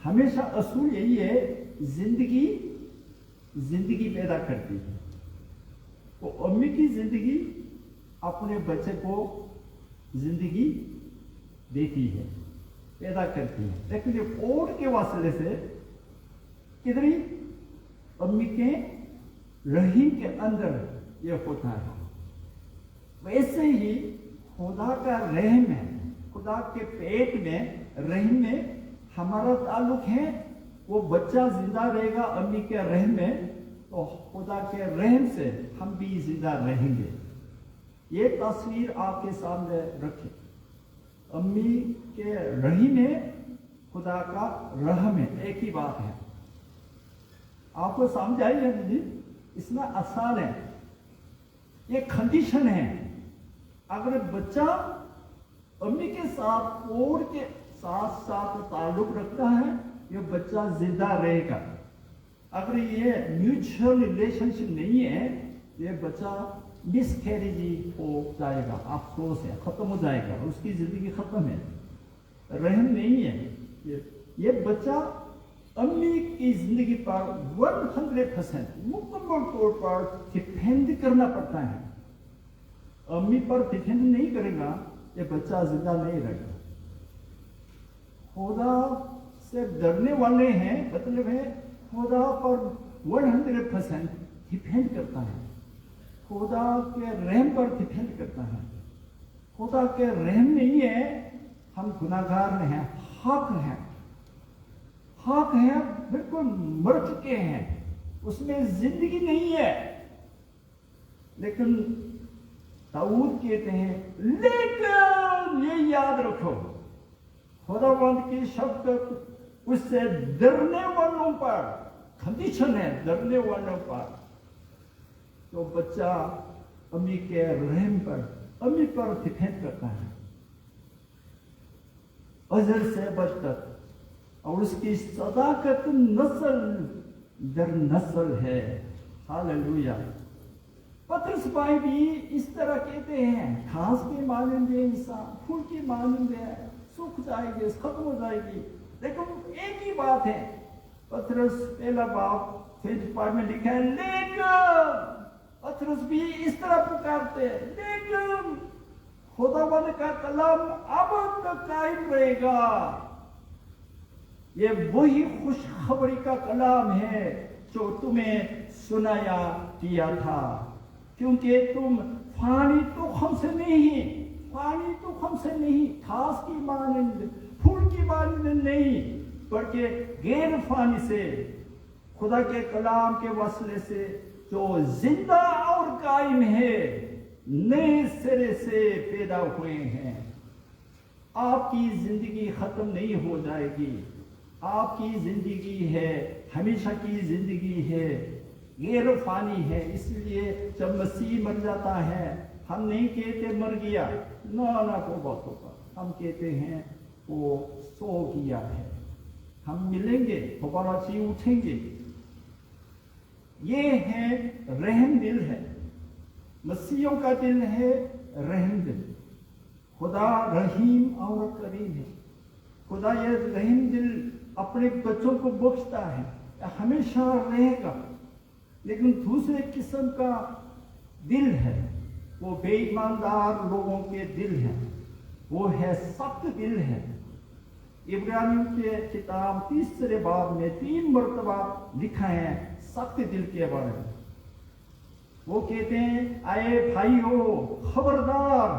हमेशा असूल यही है, जिंदगी पैदा करती है। तो अम्मी की जिंदगी अपने बच्चे को जिंदगी देती है, पैदा करती है, लेकिन ये कोड के वास्ते से किधर अम्मी के रहीम के अंदर ये होता है। वैसे ही खुदा का रहम है, खुदा के पेट में रहीम में हमारा ताल्लुक है। वो बच्चा जिंदा रहेगा अम्मी के रहम में, तो खुदा के रहम से हम भी जिंदा रहेंगे। ये तस्वीर आपके सामने रखें। अम्मी के रहीम में खुदा का रहम है, एक ही बात है। आपको समझ आई है दीदी? इसमें आसान है, ये कंडीशन है। अगर बच्चा अम्मी के साथ कोड के साथ साथ ताल्लुक रखता है, ये बच्चा जिंदा रहेगा। अगर ये म्यूचुअल रिलेशनशिप नहीं है, ये बच्चा मिसकैरेज हो जाएगा, अफसोस है, खत्म हो जाएगा, उसकी जिंदगी खत्म है, रहम नहीं है। ये बच्चा अम्मी की जिंदगी पर 100% मुकम्मल तौर पर डिपेंड करना पड़ता है। अम्मी पर डिपेंड नहीं करेगा, ये बच्चा जिंदा नहीं रहेगा। खुदा से डरने वाले हैं, मतलब है खुदा पर 100% डिपेंड करता है, खुदा के रहम पर डिपेंड करता है। खुदा के रहम नहीं है, हम गुनाहगार हैं, हक है, बिल्कुल मर चुके हैं, उसमें जिंदगी नहीं है। लेकिन दाऊद कहते हैं, लेकिन ये याद रखो, खुदावंद की शब्द उससे डरने वालों पर, कंडीशन है, डरने वालों पर। तो बच्चा अम्मी के रहम पर, अम्मी पर डिपेंड करता है, अजल से बद तक, और उसकी सदाकत नस्ल दर नस्ल है। हालेलुया। पतरस भाई भी इस तरह कहते हैं, घास के मानंदे इंसान, फूल के मानंदे सूख जाएंगे, खत्म हो जाएगी, लेकिन एक ही बात है। पतरस पहला बाब 25 में लिखा है, लेकिन पतरस भी इस तरह पुकारते हैं, लेकिन खुदावंद का कलाम अब तक कायम रहेगा। ये वही खुशखबरी का कलाम है जो तुम्हें सुनाया दिया था, क्योंकि तुम फानी तो हमसे नहीं, घास की मानंद, फूल की मानंद नहीं, बल्कि गैर फानी से, खुदा के कलाम के वसीले से जो जिंदा और कायम है, नए सिरे से पैदा हुए हैं। आपकी जिंदगी खत्म नहीं हो जाएगी, आपकी जिंदगी है, हमेशा की जिंदगी है, गैर फानी है। इसलिए जब मसीह मर जाता है, हम नहीं कहते मर गया, ना को बातों पर, हम कहते हैं वो सो गया है। हम मिलेंगे, दोबारा जी उठेंगे। ये है रहम दिल है, मसीहों का दिल है रहम दिल। खुदा रहीम और करीम है। खुदा ये रहीम दिल अपने बच्चों को बख्शता है, हमेशा रहेगा। लेकिन दूसरे किस्म का दिल है, वो बेईमानदार लोगों के दिल है, वो है सख्त दिल है। इब्रानियों के किताब 3 बाब में 3 मरतबा लिखा है सख्त दिल के बारे में। वो कहते हैं, आए भाइयों, खबरदार,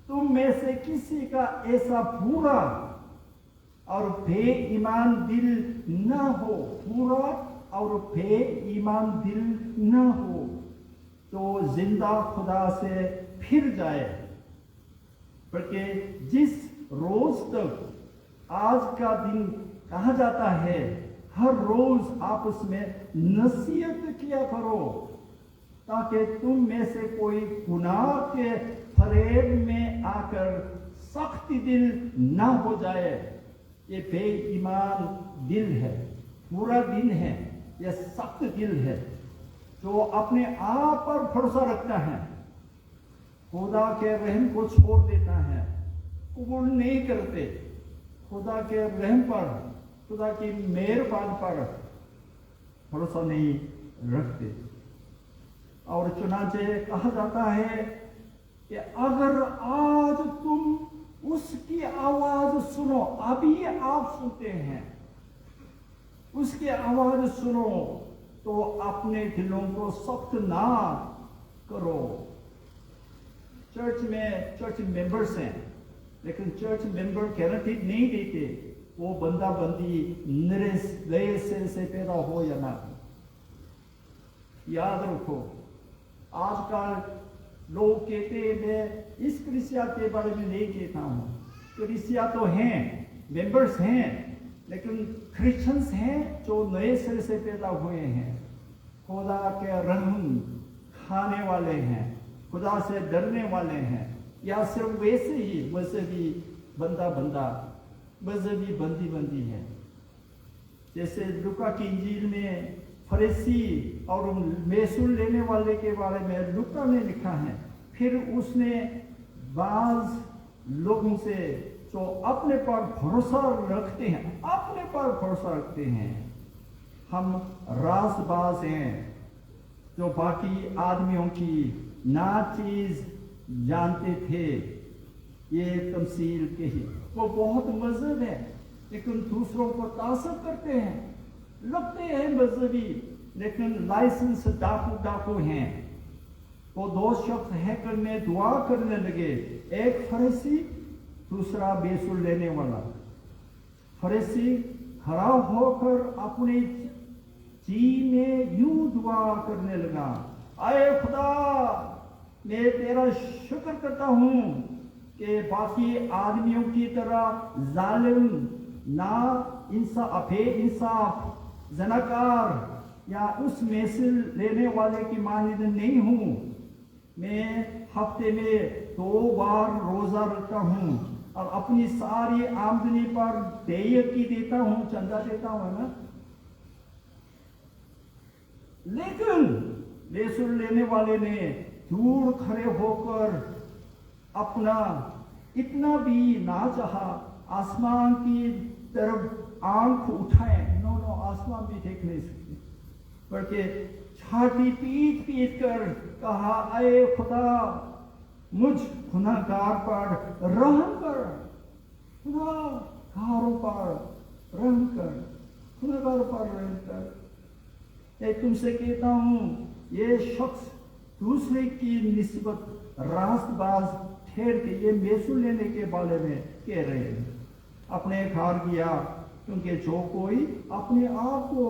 तुम में से किसी का ऐसा बुरा और बेईमान दिल न हो, बुरा और बेईमान दिल न हो, तो जिंदा खुदा से फिर जाए। बल्कि जिस रोज तक आज का दिन कहा जाता है, हर रोज आपस में नसीहत किया करो, ताकि तुम में से कोई गुनाह के फरेब में आकर सख्त दिल न हो जाए। ये बेईमान दिल है, बुरा दिल है, ये सख्त दिल है, जो अपने आप पर भरोसा रखता है, खुदा के रहम को छोड़ देता है, कबूल नहीं करते, खुदा के रहम पर, खुदा की मेहरबानी पर भरोसा नहीं रखते। और चुनाचे कहा जाता है कि अगर आज तुम उसकी आवाज सुनो, अभी आप सुनते हैं, उसकी आवाज सुनो, तो अपने दिलों को सख्त ना करो। चर्च मेंबर्स हैं, लेकिन चर्च मेंबर गारंटी नहीं देते वो बंदा बंदी नए सिरे से पैदा हो या ना। याद रखो, आजकल लोग कहते हैं, मैं इस कलीसिया के बारे में नहीं कहता हूँ, कलीसिया तो हैं, मेंबर्स हैं, लेकिन क्रिश्चियंस हैं जो नए सिरे से पैदा हुए हैं, खुदा के रहम खाने वाले हैं, खुदा से डरने वाले हैं, या सिर्फ वैसे ही मजहबी मजहबी बंदी है। जैसे लूका की इंजील में फरीसी और महसूल लेने वाले के बारे में लूका ने लिखा है। फिर उसने बाज लोगों से जो अपने पर भरोसा रखते हैं, हम रासबाज हैं जो बाकी आदमियों की ना चीज जानते थे, ये तमसील कही। वो बहुत मजहब है, लेकिन दूसरों को तासब करते हैं, लगते हैं मजहबी, लेकिन लाइसेंस डाकू हैं। वो 2 शख्स हैकर में दुआ करने लगे, एक फरीसी, दूसरा बेसुर लेने वाला। फरीसी खड़ा होकर अपने जी में यूं दुआ करने लगा, आए खुदा, मैं तेरा शुक्र करता हूं कि बाकी आदमियों की तरह जालिम, ना इंसाफ, जनाकार या उस महसूल लेने वाले की मानद नहीं हूं। मैं हफ्ते में 2 बार रोजा रखता हूं और अपनी सारी आमदनी पर देय की देता हूं, चंदा देता हूं ना। लेकिन महसूल लेने वाले ने दूर खड़े होकर अपना इतना भी ना चाहा, आसमान की तरफ आंख उठाए, नो आसमान भी देख नहीं सकते, बल्कि छाती पीट कर कहा, आए खुदा, मुझ गुनाहगार पर रहम कर, गुनाहगारों पर रहम कर, गुनाहगारों पर रहम कर। मैं तुमसे कहता हूं, ये शख्स दूसरे की निस्बत रास्तबाज ठहर के ये महसूल लेने के बारे में कह रहे हैं। अपने घर गया, क्योंकि जो कोई अपने आप को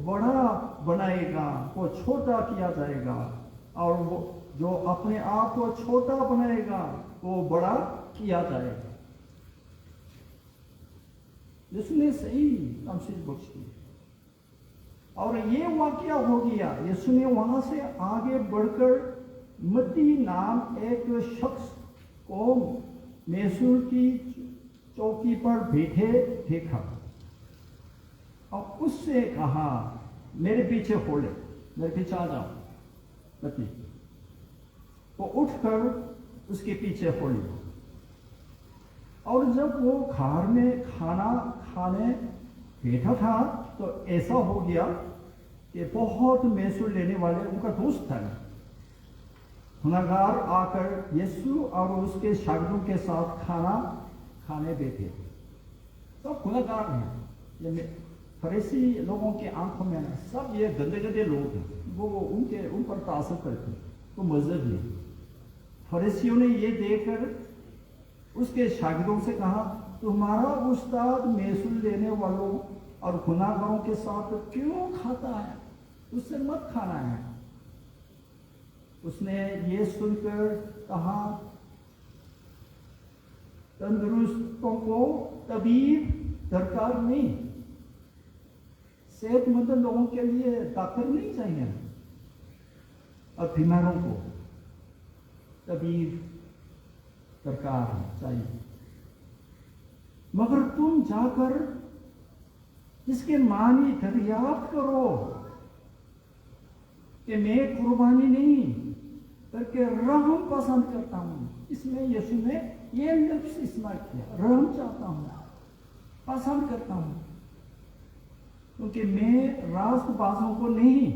बड़ा बनाएगा वो छोटा किया जाएगा, और वो जो अपने आप को छोटा बनाएगा वो बड़ा किया जाएगा। जिसने सही तमसील बख्शी। और ये वाकया हो गया। यीशु ने वहां से आगे बढ़कर मत्ती नाम एक शख्स को महसूल की चौकी पर बैठे देखा और उससे कहा, मेरे पीछे हो ले, मेरे पीछे आ जाओ। मत्ती तो उठकर उसके पीछे हो लिया। और जब वो घर में खाना खाने बैठा था तो ऐसा हो गया कि बहुत महसूल लेने वाले उनका दोस्त था, गुनाहगार आकर यीशु और उसके शागिर्दों के साथ खाना खाने बैठे। सब गुनहगार हैं। ये फरीसी लोगों के आंखों में ना सब ये गंदे गंदे लोग हैं, वो उन पर तासर करते हैं, तो मजहब है। फरीसियों ने ये देखकर उसके शागिर्दों से कहा, तुम्हारा उस्ताद मैसूल लेने वालों और गुनाहगारों के साथ क्यों खाता है, उससे मत खाना है। उसने ये सुनकर कहा, तंदुरुस्तों को तबीब दरकार नहीं, सेहतमंद लोगों के लिए डॉक्टर नहीं चाहिए, और बीमारों को तबीब दरकार चाहिए। मगर तुम जाकर इसके मानी दरियाफ्त करो कि मैं कुर्बानी नहीं करके रहम पसंद करता हूं। इसमें यीशु ने ये लफ्ज इस्तेमाल किया, रहम चाहता हूं, पसंद करता हूं, क्योंकि मैं रास्तबाजों को नहीं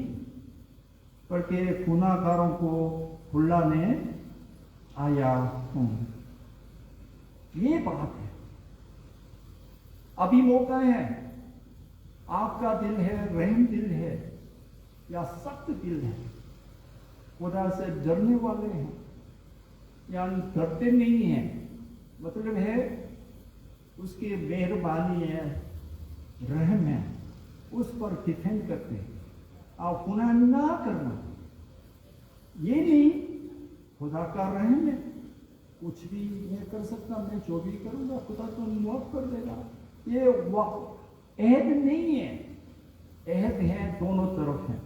बल्कि गुनाहगारों को बुलाने आया हूं। ये बात है। अभी मौका है, आपका दिल है रहम दिल है या सख्त दिल है, खुदा से डरने वाले हैं या डरते नहीं हैं, मतलब है उसकी मेहरबानी है, रहम है, उस पर डिफेंड करते हैं। आप गुनाह ना करना, ये नहीं खुदा का रहम है, कुछ भी मैं कर सकता, मैं जो भी करूंगा खुदा तो माफ कर देगा। ये अहद नहीं है, अहद है दोनों तरफ है।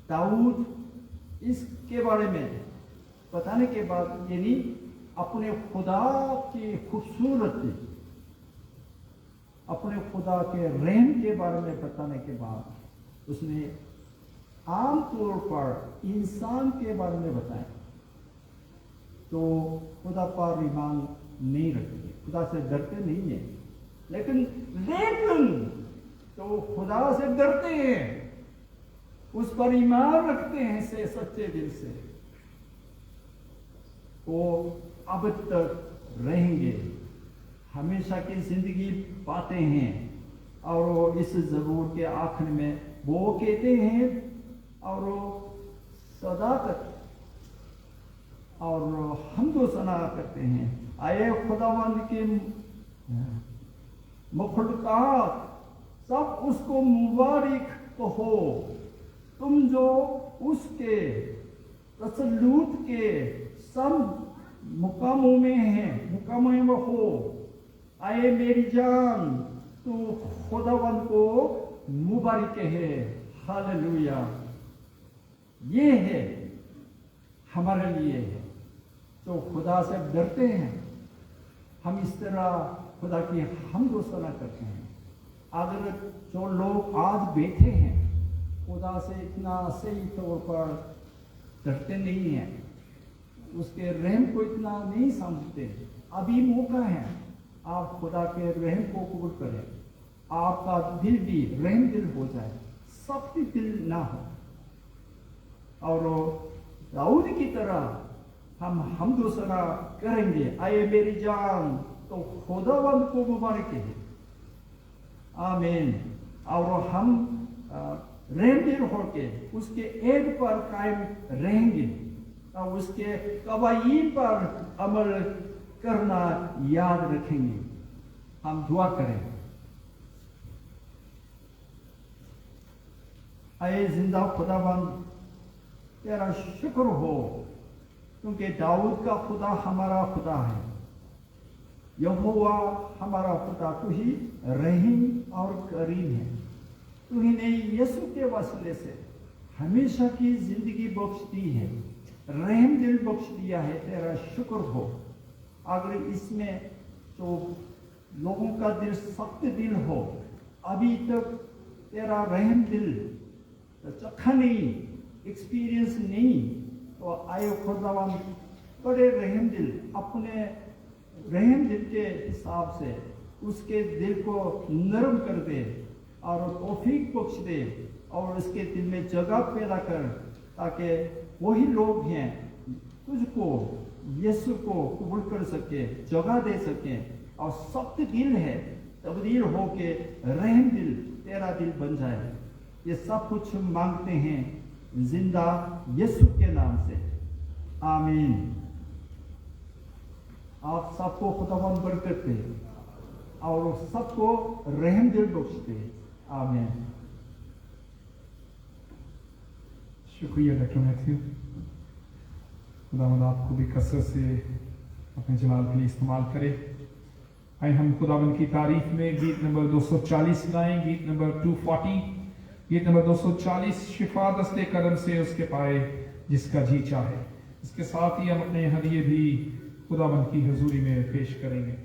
दाऊद इसके बारे में बताने के बाद, यानी अपने खुदा की खूबसूरती, अपने खुदा के रहम के बारे में बताने के बाद, उसने आमतौर पर इंसान के बारे में बताया तो खुदा पर ईमान नहीं रखते, खुदा से डरते नहीं है, लेकिन तो खुदा से डरते हैं, उस पर ईमान रखते हैं से सच्चे दिल से, वो अब तक रहेंगे, हमेशा की जिंदगी पाते हैं। और वो इस ज़बूर के आखिर में वो कहते हैं, और वो सदाकत और हमदो सना करते हैं, आए खुदावंद के मखलूकात सब उसको मुबारक कहो, तुम जो उसके तसल्लुत के सब मुकामों में हैं, मुकामों में हो। आए मेरी जान, तू खुदावंद को मुबारक है, हालेलुया। ये है हमारे लिए जो खुदा से डरते हैं, हम इस तरह खुदा की हमदो सना करते हैं। अगर जो लोग आज बैठे हैं खुदा से इतना सही तौर पर डरते नहीं हैं, उसके रहम को इतना नहीं समझते, अभी मौका है, आप खुदा के रहम को कबूल करें, आपका दिल भी रहम दिल हो जाए, सख्त दिल ना हो। और दाऊद की तरह हम हमदो सना करेंगे, आए मेरी जान, तो खुदावंद को मुबारक है, आमीन। और हम रहम दिल होके उसके ऐद पर कायम रहेंगे और उसके कवायद पर अमल करना याद रखेंगे। हम दुआ करें। आए जिंदा खुदावंद, तेरा शुक्र हो, क्योंकि दाऊद का खुदा हमारा खुदा है, यहोवा हमारा खुदा तू ही रहीम और करीम है। तू ही ने यीशु के वसीले से हमेशा की जिंदगी बख्श दी है, रहम दिल बख्श दिया है, तेरा शुक्र हो। अगर इसमें जो लोगों का दिल सख्त दिल हो, अभी तक तेरा रहम दिल चखा नहीं, एक्सपीरियंस नहीं, तो आए खुदावंद बड़े रहम दिल, अपने रहम दिल के हिसाब से उसके दिल को नरम कर दे और तौफीक बख्श दे और उसके दिल में जगह पैदा कर, ताकि वही लोग हैं तुझको, यीशु को कबूल कर सके, जगह दे सके। और सख्त दिल है तब्दील होके रहम दिल तेरा दिल बन जाए। ये सब कुछ मांगते हैं जिंदा यीशु के नाम से, आमीन। आप सबको खुदावंद बरकत दे और सबको रहम दिल बख्शे, आमीन। शुक्रिया डॉक्टर मैथ्यू। खुदावंद आपको भी कसरत से अपने जलाल के लिए इस्तेमाल करे। आए हम खुदावंद की तारीफ में गीत नंबर 240 गाएं। गीत नंबर 240, गीत नंबर 240, शिफा दस्ते कदम से उसके पाए जिसका जी चाहे। इसके साथ ही हम अपने हदिये भी खुदावंद की हजूरी में पेश करेंगे।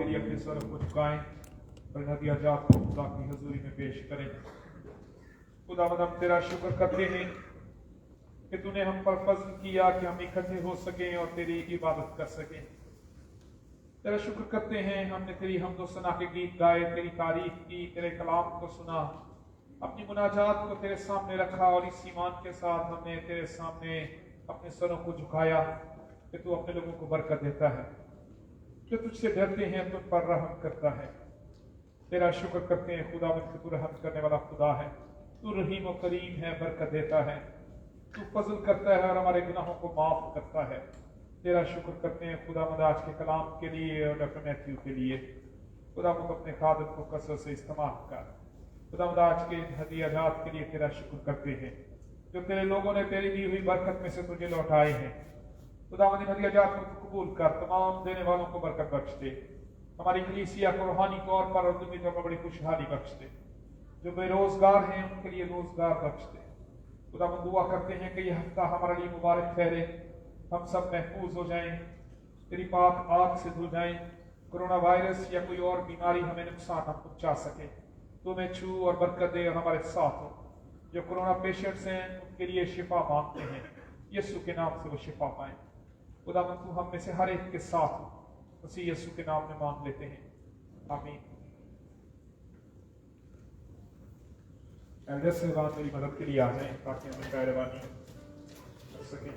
लिए अपने सर को झुकाएं और हदिया जात को खुदा की हजूरी में पेश करें। खुदावंद हम तेरा शुक्र करते हैं कि तूने हम पर फजल किया कि हम इकट्ठे हो सकें और तेरी इबादत कर सकें। तेरा शुक्र करते हैं हमने तेरी हमदो सना के गीत गाए, तेरी तारीफ की, तेरे कलाम को सुना, अपनी मुनाजात को तेरे सामने रखा और इस ईमान के साथ हमने तेरे सामने अपने सरों को झुकाया कि तू अपने लोगों को बरकत देता है, जो तुझसे डरते हैं तुम पर रहम करता है। तेरा शुक्र करते हैं खुदावंद कि तू रहम करने वाला खुदा है, तू रहीम और करीम है, बरकत देता है, तू फजल करता है और हमारे गुनाहों को माफ करता है। तेरा शुक्र करते हैं खुदावंद आज के कलाम के लिए और डॉक्टर मैथ्यू के लिए। खुदावंद अपने खादम को कसरत से इस्तेमाल कर। खुदावंद आज के हदियाजात के लिए तेरा शुक्र करते हैं जो तेरे लोगों ने तेरी दी हुई बरकत में से तुझे लौटाए हैं। खुदावंद इन हदियाजात को कबूल कर, तमाम देने वालों को बरकत बख्श दे, हमारी कलीसिया को रूहानी तौर पर और दुनिया पर बड़ी खुशहाली बख्श दे, जो बेरोजगार हैं उनके लिए रोजगार बख्श दे। खुदावंद दुआ करते हैं कि यह हफ्ता हमारे लिए मुबारक ठहरे, हम सब महफूज हो जाएं, तेरी पाक आग से धुल जाएं, कोरोना वायरस या कोई और बीमारी हमें नुकसान न पहुंचा सके। तो हमें छू और बरकत दे और हमारे साथ हो। जो कोरोना पेशेंट्स हैं उनके लिए शिफा मांगते हैं, यीशु के नाम से वो शिफा पाएं। खुदावंद तू हम में से हर एक के साथ हो, उसी यीशु के नाम में मांग लेते हैं, आमीन। एल्डर्स से बात मेरी मदद के लिए आ जाएं ताकि हमें पैरवानी कर सकें।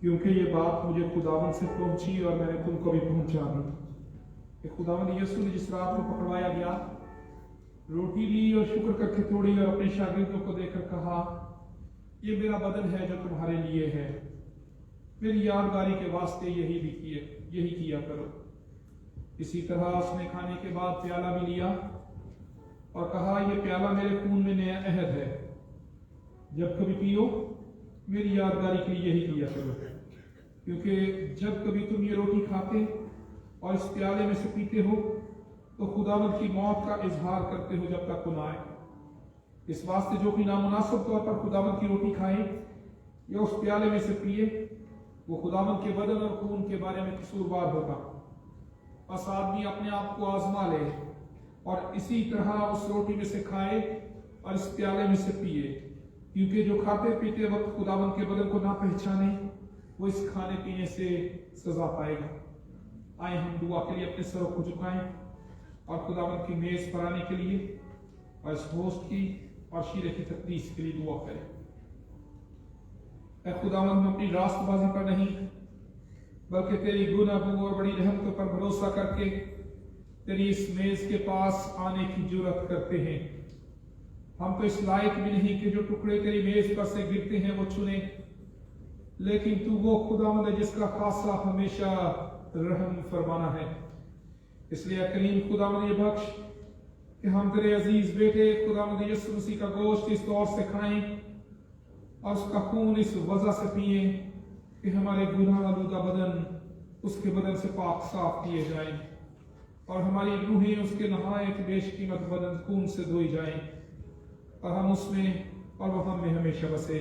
क्योंकि ये बात मुझे खुदावंद से पहुंची और मैंने तुमको भी पहुंचा दी कि खुदावंद यीशु ने जिस रात को पकड़वाया गया, रोटी ली और शुक्र करके तोड़ी और अपने शागिर्दों को देकर कहा, ये मेरा बदन है जो तुम्हारे लिए है, मेरी यादगारी के वास्ते यही किया करो। इसी तरह उसने खाने के बाद प्याला भी लिया और कहा, ये प्याला मेरे खून में नया अहद है, जब कभी पियो मेरी यादगारी के लिए यही किया करो। क्योंकि जब कभी तुम ये रोटी खाते और इस प्याले में से पीते हो तो खुदावंद की मौत का इजहार करते हो जब तक वो ना आए। इस वास्ते जो कि नामुनासिब तौर पर खुदावंद की रोटी खाए या उस प्याले में से पिए, वो खुदावंद के बदन और खून के बारे में कसूरवार होगा। बस आदमी अपने आप को आजमा ले और इसी तरह उस रोटी में से खाए और इस प्याले में से पिए, क्योंकि जो खाते पीते वक्त खुदावंद के बदन को ना पहचाने वो इस खाने पीने से सजा पाएगा। आए हम दुआ के लिए अपने सरों को झुकाएं और खुदावंद की मेज पर आने के लिए और इस होस्ट की और शीरे की तकदीस के लिए दुआ करें। ऐ खुदावंद, हम अपनी रास्तबाजी पर नहीं बल्कि तेरी गुनाह और बड़ी रहमतों पर भरोसा करके तेरी इस मेज के पास आने की जुर्रत करते हैं। हम तो इस लायक भी नहीं कि जो टुकड़े तेरी मेज पर से गिरते हैं वो चुने, लेकिन तू वो खुदावंद है जिसका खासा हमेशा रहम फरमाना है। इसलिए करीम खुदावंद ये बख्श कि हम तेरे अजीज बेटे खुदावंद यीशु मसीह का गोश्त इस तौर से खाएं और उसका खून इस वजह से पिए कि हमारे गुनाह आलूदा बदन उसके बदन से पाक साफ किए जाएं और हमारी रूहें उसके नहायत बेशकीमत बदन खून से धोई जाएं और हम उसमें और वह हम में हमेशा बसे।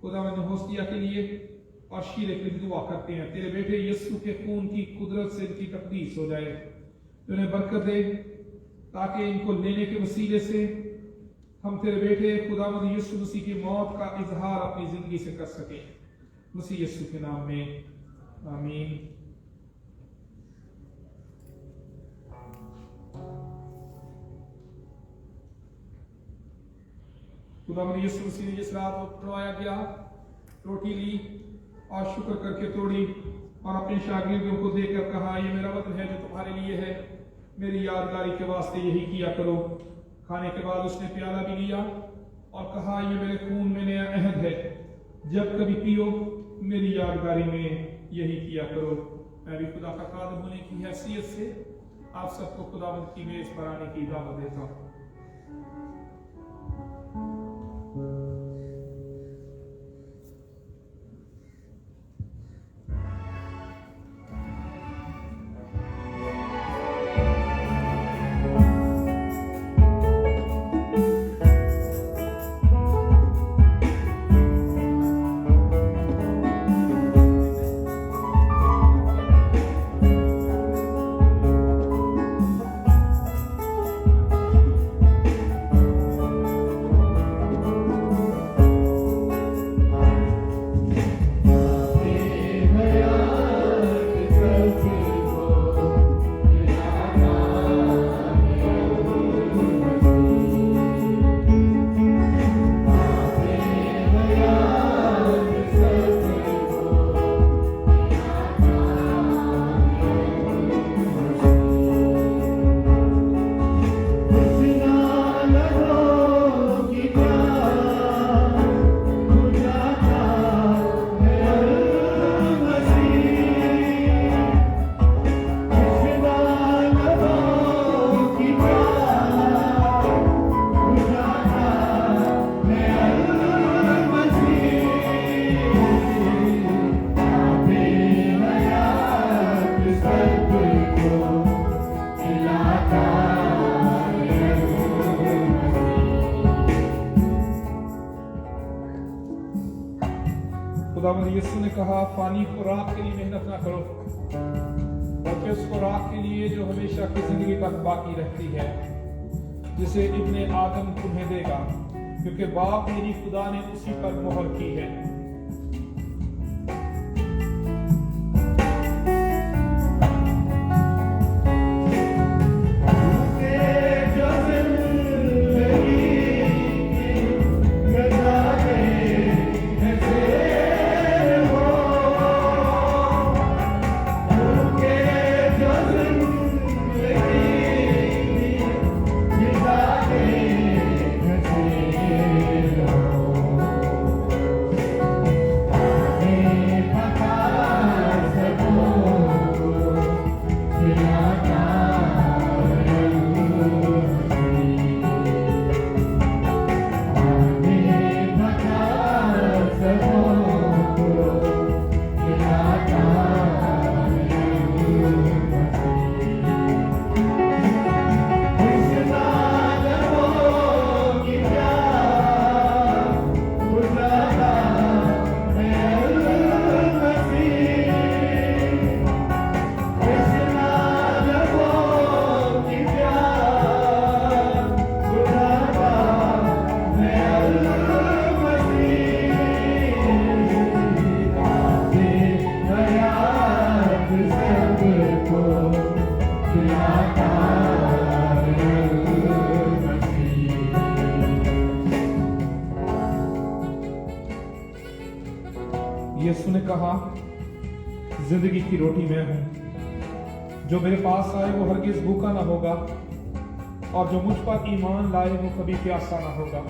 खुदावंद होस्तिया के लिए और शीरे के लिए दुआ करते हैं, तेरे बेटे यीशु के खून की कुदरत से इनकी तकदीस हो जाए। उन्हें बरकत दे ताकि इनको लेने के वसीले से हम तेरे बेटे खुदावंद यीशु मसीह की मौत का इजहार अपनी जिंदगी से कर सके। मसीह यीशु के नाम में आमीन। खुदावंद यीशु मसीह ने जिस रात उठवाया गया, रोटी ली और शुक्र करके तोड़ी और अपने शागिर्दों को देकर कहा, ये मेरा वतन है जो तुम्हारे लिए है, मेरी यादगारी के वास्ते यही किया करो। खाने के बाद उसने प्याला भी लिया और कहा, ये मेरे खून में नया अहद है, जब कभी पियो मेरी यादगारी में यही किया करो। मैं भी खुदा का खादिम होने की हैसियत से आप सबको खुदावंद की मेज पर आने की दावत देता हूँ। खुदावंद यीशु ने कहा, फानी खुराक के लिए मेहनत ना करो बल्कि उस खुराक के लिए जो हमेशा की जिंदगी तक बाकी रहती है, जिसे इब्ने आदम तुम्हें देगा, क्योंकि बाप मेरी खुदा ने उसी पर मोहर की है। यीशु ने कहा, जिंदगी की रोटी मैं हूं, जो मेरे पास आए वो हरगिज भूखा ना होगा, और जो मुझ पर ईमान लाए वो कभी प्यासा ना होगा।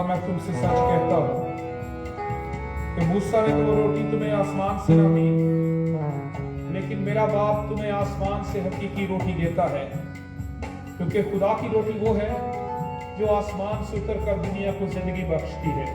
मैं तुमसे सच कहता हूं कि मूसा ने तो वो रोटी तुम्हें आसमान से ना दी, लेकिन मेरा बाप तुम्हें आसमान से हकीकी रोटी देता है, क्योंकि खुदा की रोटी वो है जो आसमान से उतर कर दुनिया को जिंदगी बख्शती है।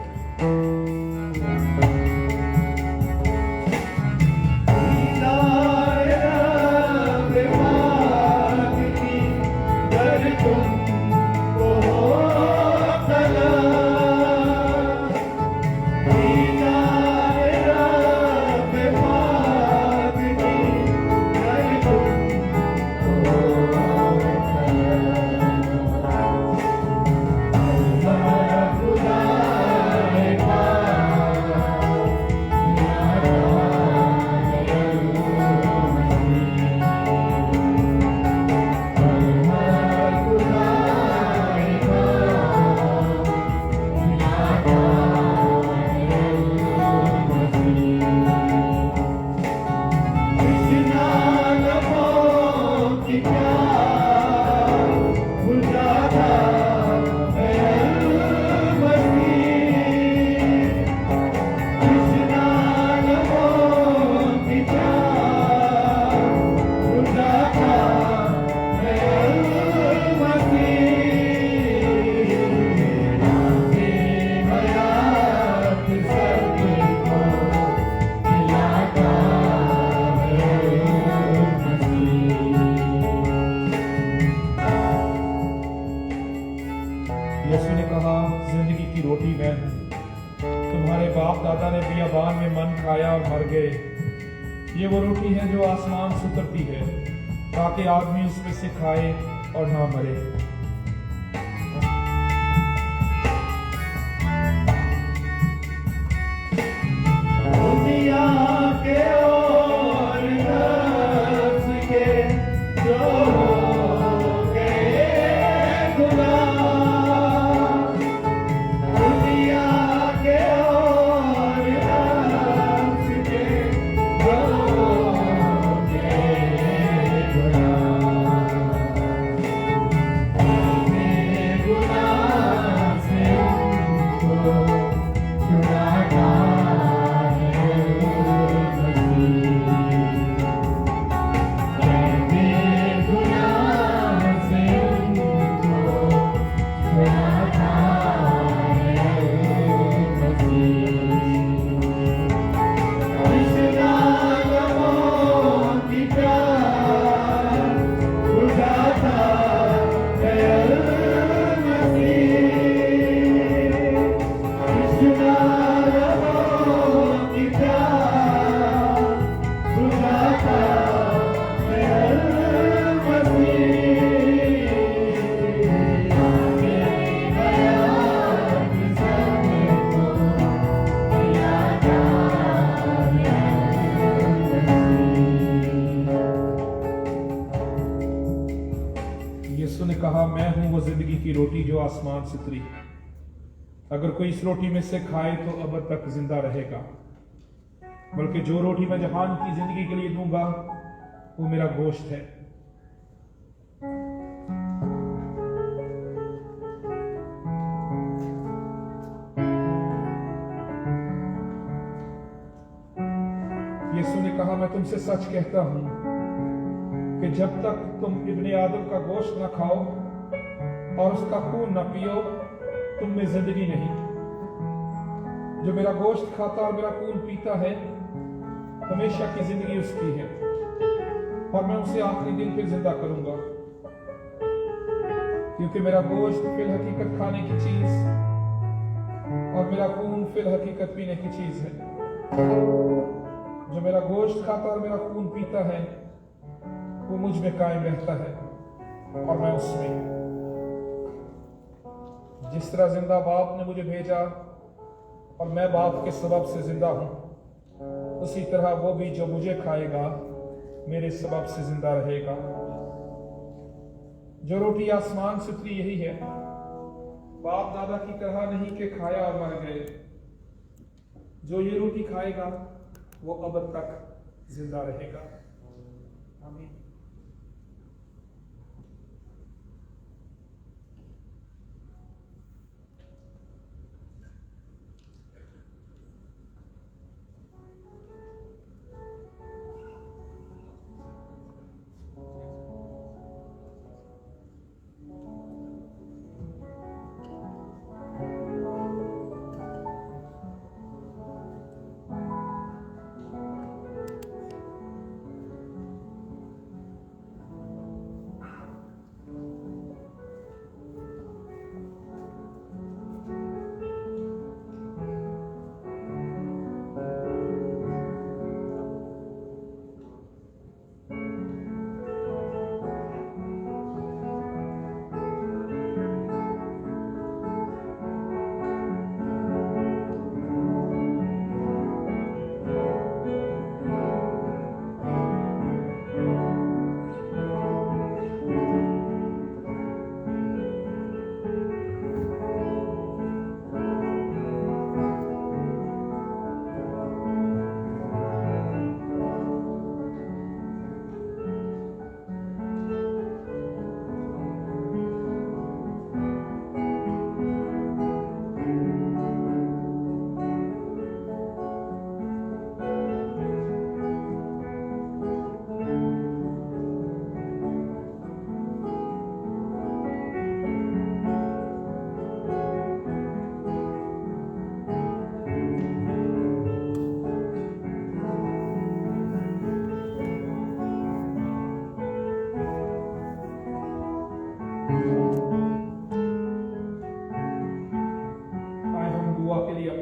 यीशु ने कहा, जिंदगी की रोटी मैं हूं। तुम्हारे बाप दादा ने बियाबान में मन खाया और मर गए। ये वो रोटी है जो आसमान से उतरती है, ताकि आदमी उसमें से खाए और ना मरे। दुनिया के और नफ्स के जो की रोटी जो आसमान से उतरी, अगर कोई इस रोटी में से खाए तो अब तक जिंदा रहेगा, बल्कि जो रोटी मैं जहान की जिंदगी के लिए दूंगा वो मेरा गोश्त है। यीशु ने कहा, मैं तुमसे सच कहता हूं कि जब तक तुम इब्ने आदम का गोश्त ना खाओ और उसका खून ना पियो, तुम में जिंदगी नहीं। जो मेरा गोश्त खाता और मेरा खून पीता है, हमेशा की जिंदगी उसकी है, और मैं उसे आखिरी दिन फिर जिंदा करूंगा। क्योंकि मेरा गोश्त फिल हकीकत खाने की चीज और मेरा खून फिल हकीकत पीने की चीज है। जो मेरा गोश्त खाता और मेरा खून पीता है, वो मुझ में कायम रहता है और मैं उसमें। जिस तरह जिंदा बाप ने मुझे भेजा और मैं बाप के सबब से जिंदा हूं, उसी तरह वो भी जो मुझे खाएगा मेरे सबब से जिंदा रहेगा। जो रोटी आसमान से उतरी यही है, बाप दादा की तरह नहीं कि खाया और मर गए। जो ये रोटी खाएगा वो अब तक जिंदा रहेगा। आमीन।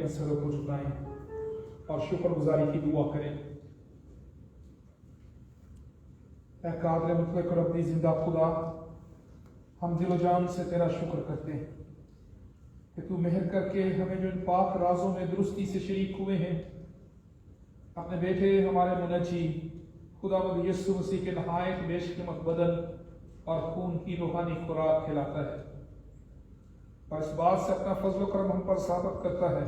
सरों को झुकाएं और शुक्रगुजारी की दुआ करें। ऐ कादिर मुतलक और अपनी जिंदा खुदा, हम दिलो जान से तेरा शुक्र करते हैं कि तू मेहर करके हमें जो इन पाक राजों में दुरुस्ती से शरीक हुए हैं, अपने बेटे हमारे मुनज्जी खुदावंद यीशु मसीह के नहायत बेशकीमत बदन और खून की रूहानी खुराक खिलाता है, और इस बात से अपना फजल करम हम पर साबित करता है,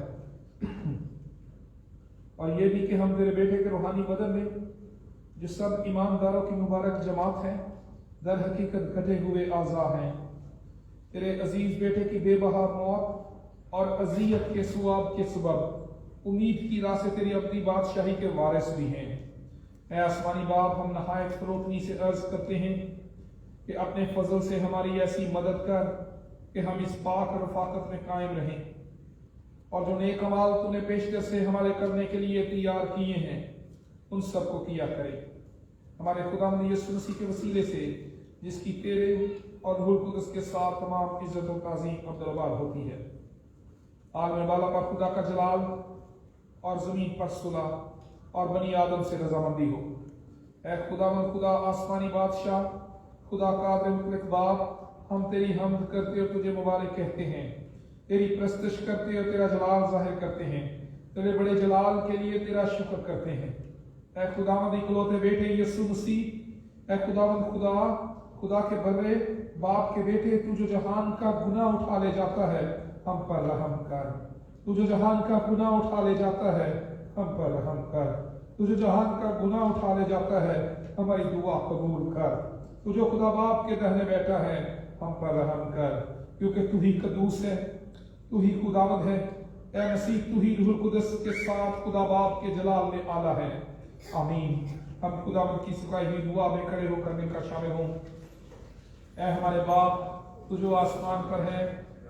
और ये भी कि हम तेरे बेटे के रूहानी बदन में जो सब ईमानदारों की मुबारक जमात है, दर हकीकत कटे हुए आज़ा हैं, तेरे अजीज बेटे की बेबहा मौत और अजियत के सुआब के सबब उम्मीद की राह से तेरी अपनी बादशाही के वारिस भी हैं। ऐ आसमानी बाप, हम नहायत फरोतनी से अर्ज करते हैं कि अपने फजल से हमारी ऐसी मदद कर कि हम इस पाक रफाकत में कायम रहें, और जो नेक अमाल तूने पेशकश से हमारे करने के लिए तैयार किए हैं उन सबको किया करे। हमारे खुदावंद यीशु मसीह के वसीले से, जिसकी तेरे और रूह कुदस के साथ तमाम इज्जत और ताज़ीम अब्दुलबार होती है। आलम बाला पर खुदा का जलाल और ज़मीन पर सुलह और बनी आदम से रजामंदी हो। ऐ खुदावंद खुदा आसमानी बादशाह, खुदा कादिर मुतलक बाप, हम तेरी हमद करते और तुझे मुबारक कहते हैं, तेरी प्रस्तुश करते और तेरा जलाल जाहिर करते हैं, तेरे बड़े जलाल के लिए तेरा शुक्र करते हैं। ऐ खुदावंद इकलौते बेटे यीशु मसीह, ऐ खुदावंद खुदा, खुदा के बर्रे बाप के बेटे, तू जो जहान का गुनाह उठा ले जाता है, हम पर रहम कर। तू जो जहान का गुनाह उठा ले जाता है, हम पर रहम कर। तू जो जहान का गुनाह उठा ले जाता है, हमारी दुआ कबूल कर। तू जो खुदा बाप के दाहिने बैठा है, हम पर रहम कर, क्योंकि तू ही कदूस है, तू ही खुदावंद है। ए मसीह, तू ही रूहुल कुदस के साथ खुदा बाप के जलाल में आला है। आमीन। हम खुदावंद की सिखाई हुई दुआ में खड़े होकर मिलकर शामिल हों। ऐ हमारे बाप, तू जो आसमान पर है,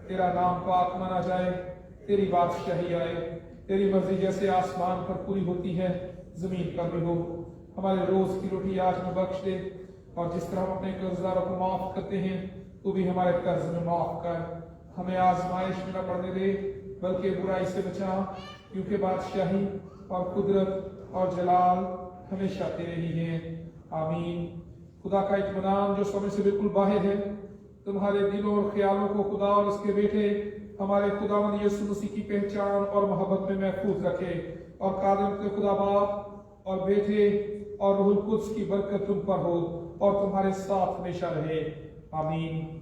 तेरा नाम पाक माना जाए, तेरी बादशाही आए, तेरी मर्जी जैसे आसमान पर पूरी होती है जमीन पर भी हो। हमारे रोज की रोटी आज में बख्श दे, और जिस तरह हम अपने कर्जदारों को माफ करते हैं, तू भी हमारे कर्ज में माफ कर। हमें आजमाइश में न पड़ने दे, बल्कि बुराई से बचा, क्योंकि बादशाही और कुदरत और जलाल हमेशा तेरे ही हैं। आमीन। खुदा का इत्मीनान जो समय से बिल्कुल बाहर है, तुम्हारे दिलों और ख्यालों को खुदा और उसके बेटे हमारे खुदावंद यीशु मसीह की पहचान और मोहब्बत में महफूज रखे, और कादिर के खुदा बाप और बेटे और रूहुल कुद्स की बरकत तुम पर हो और तुम्हारे साथ हमेशा रहे। आमीन।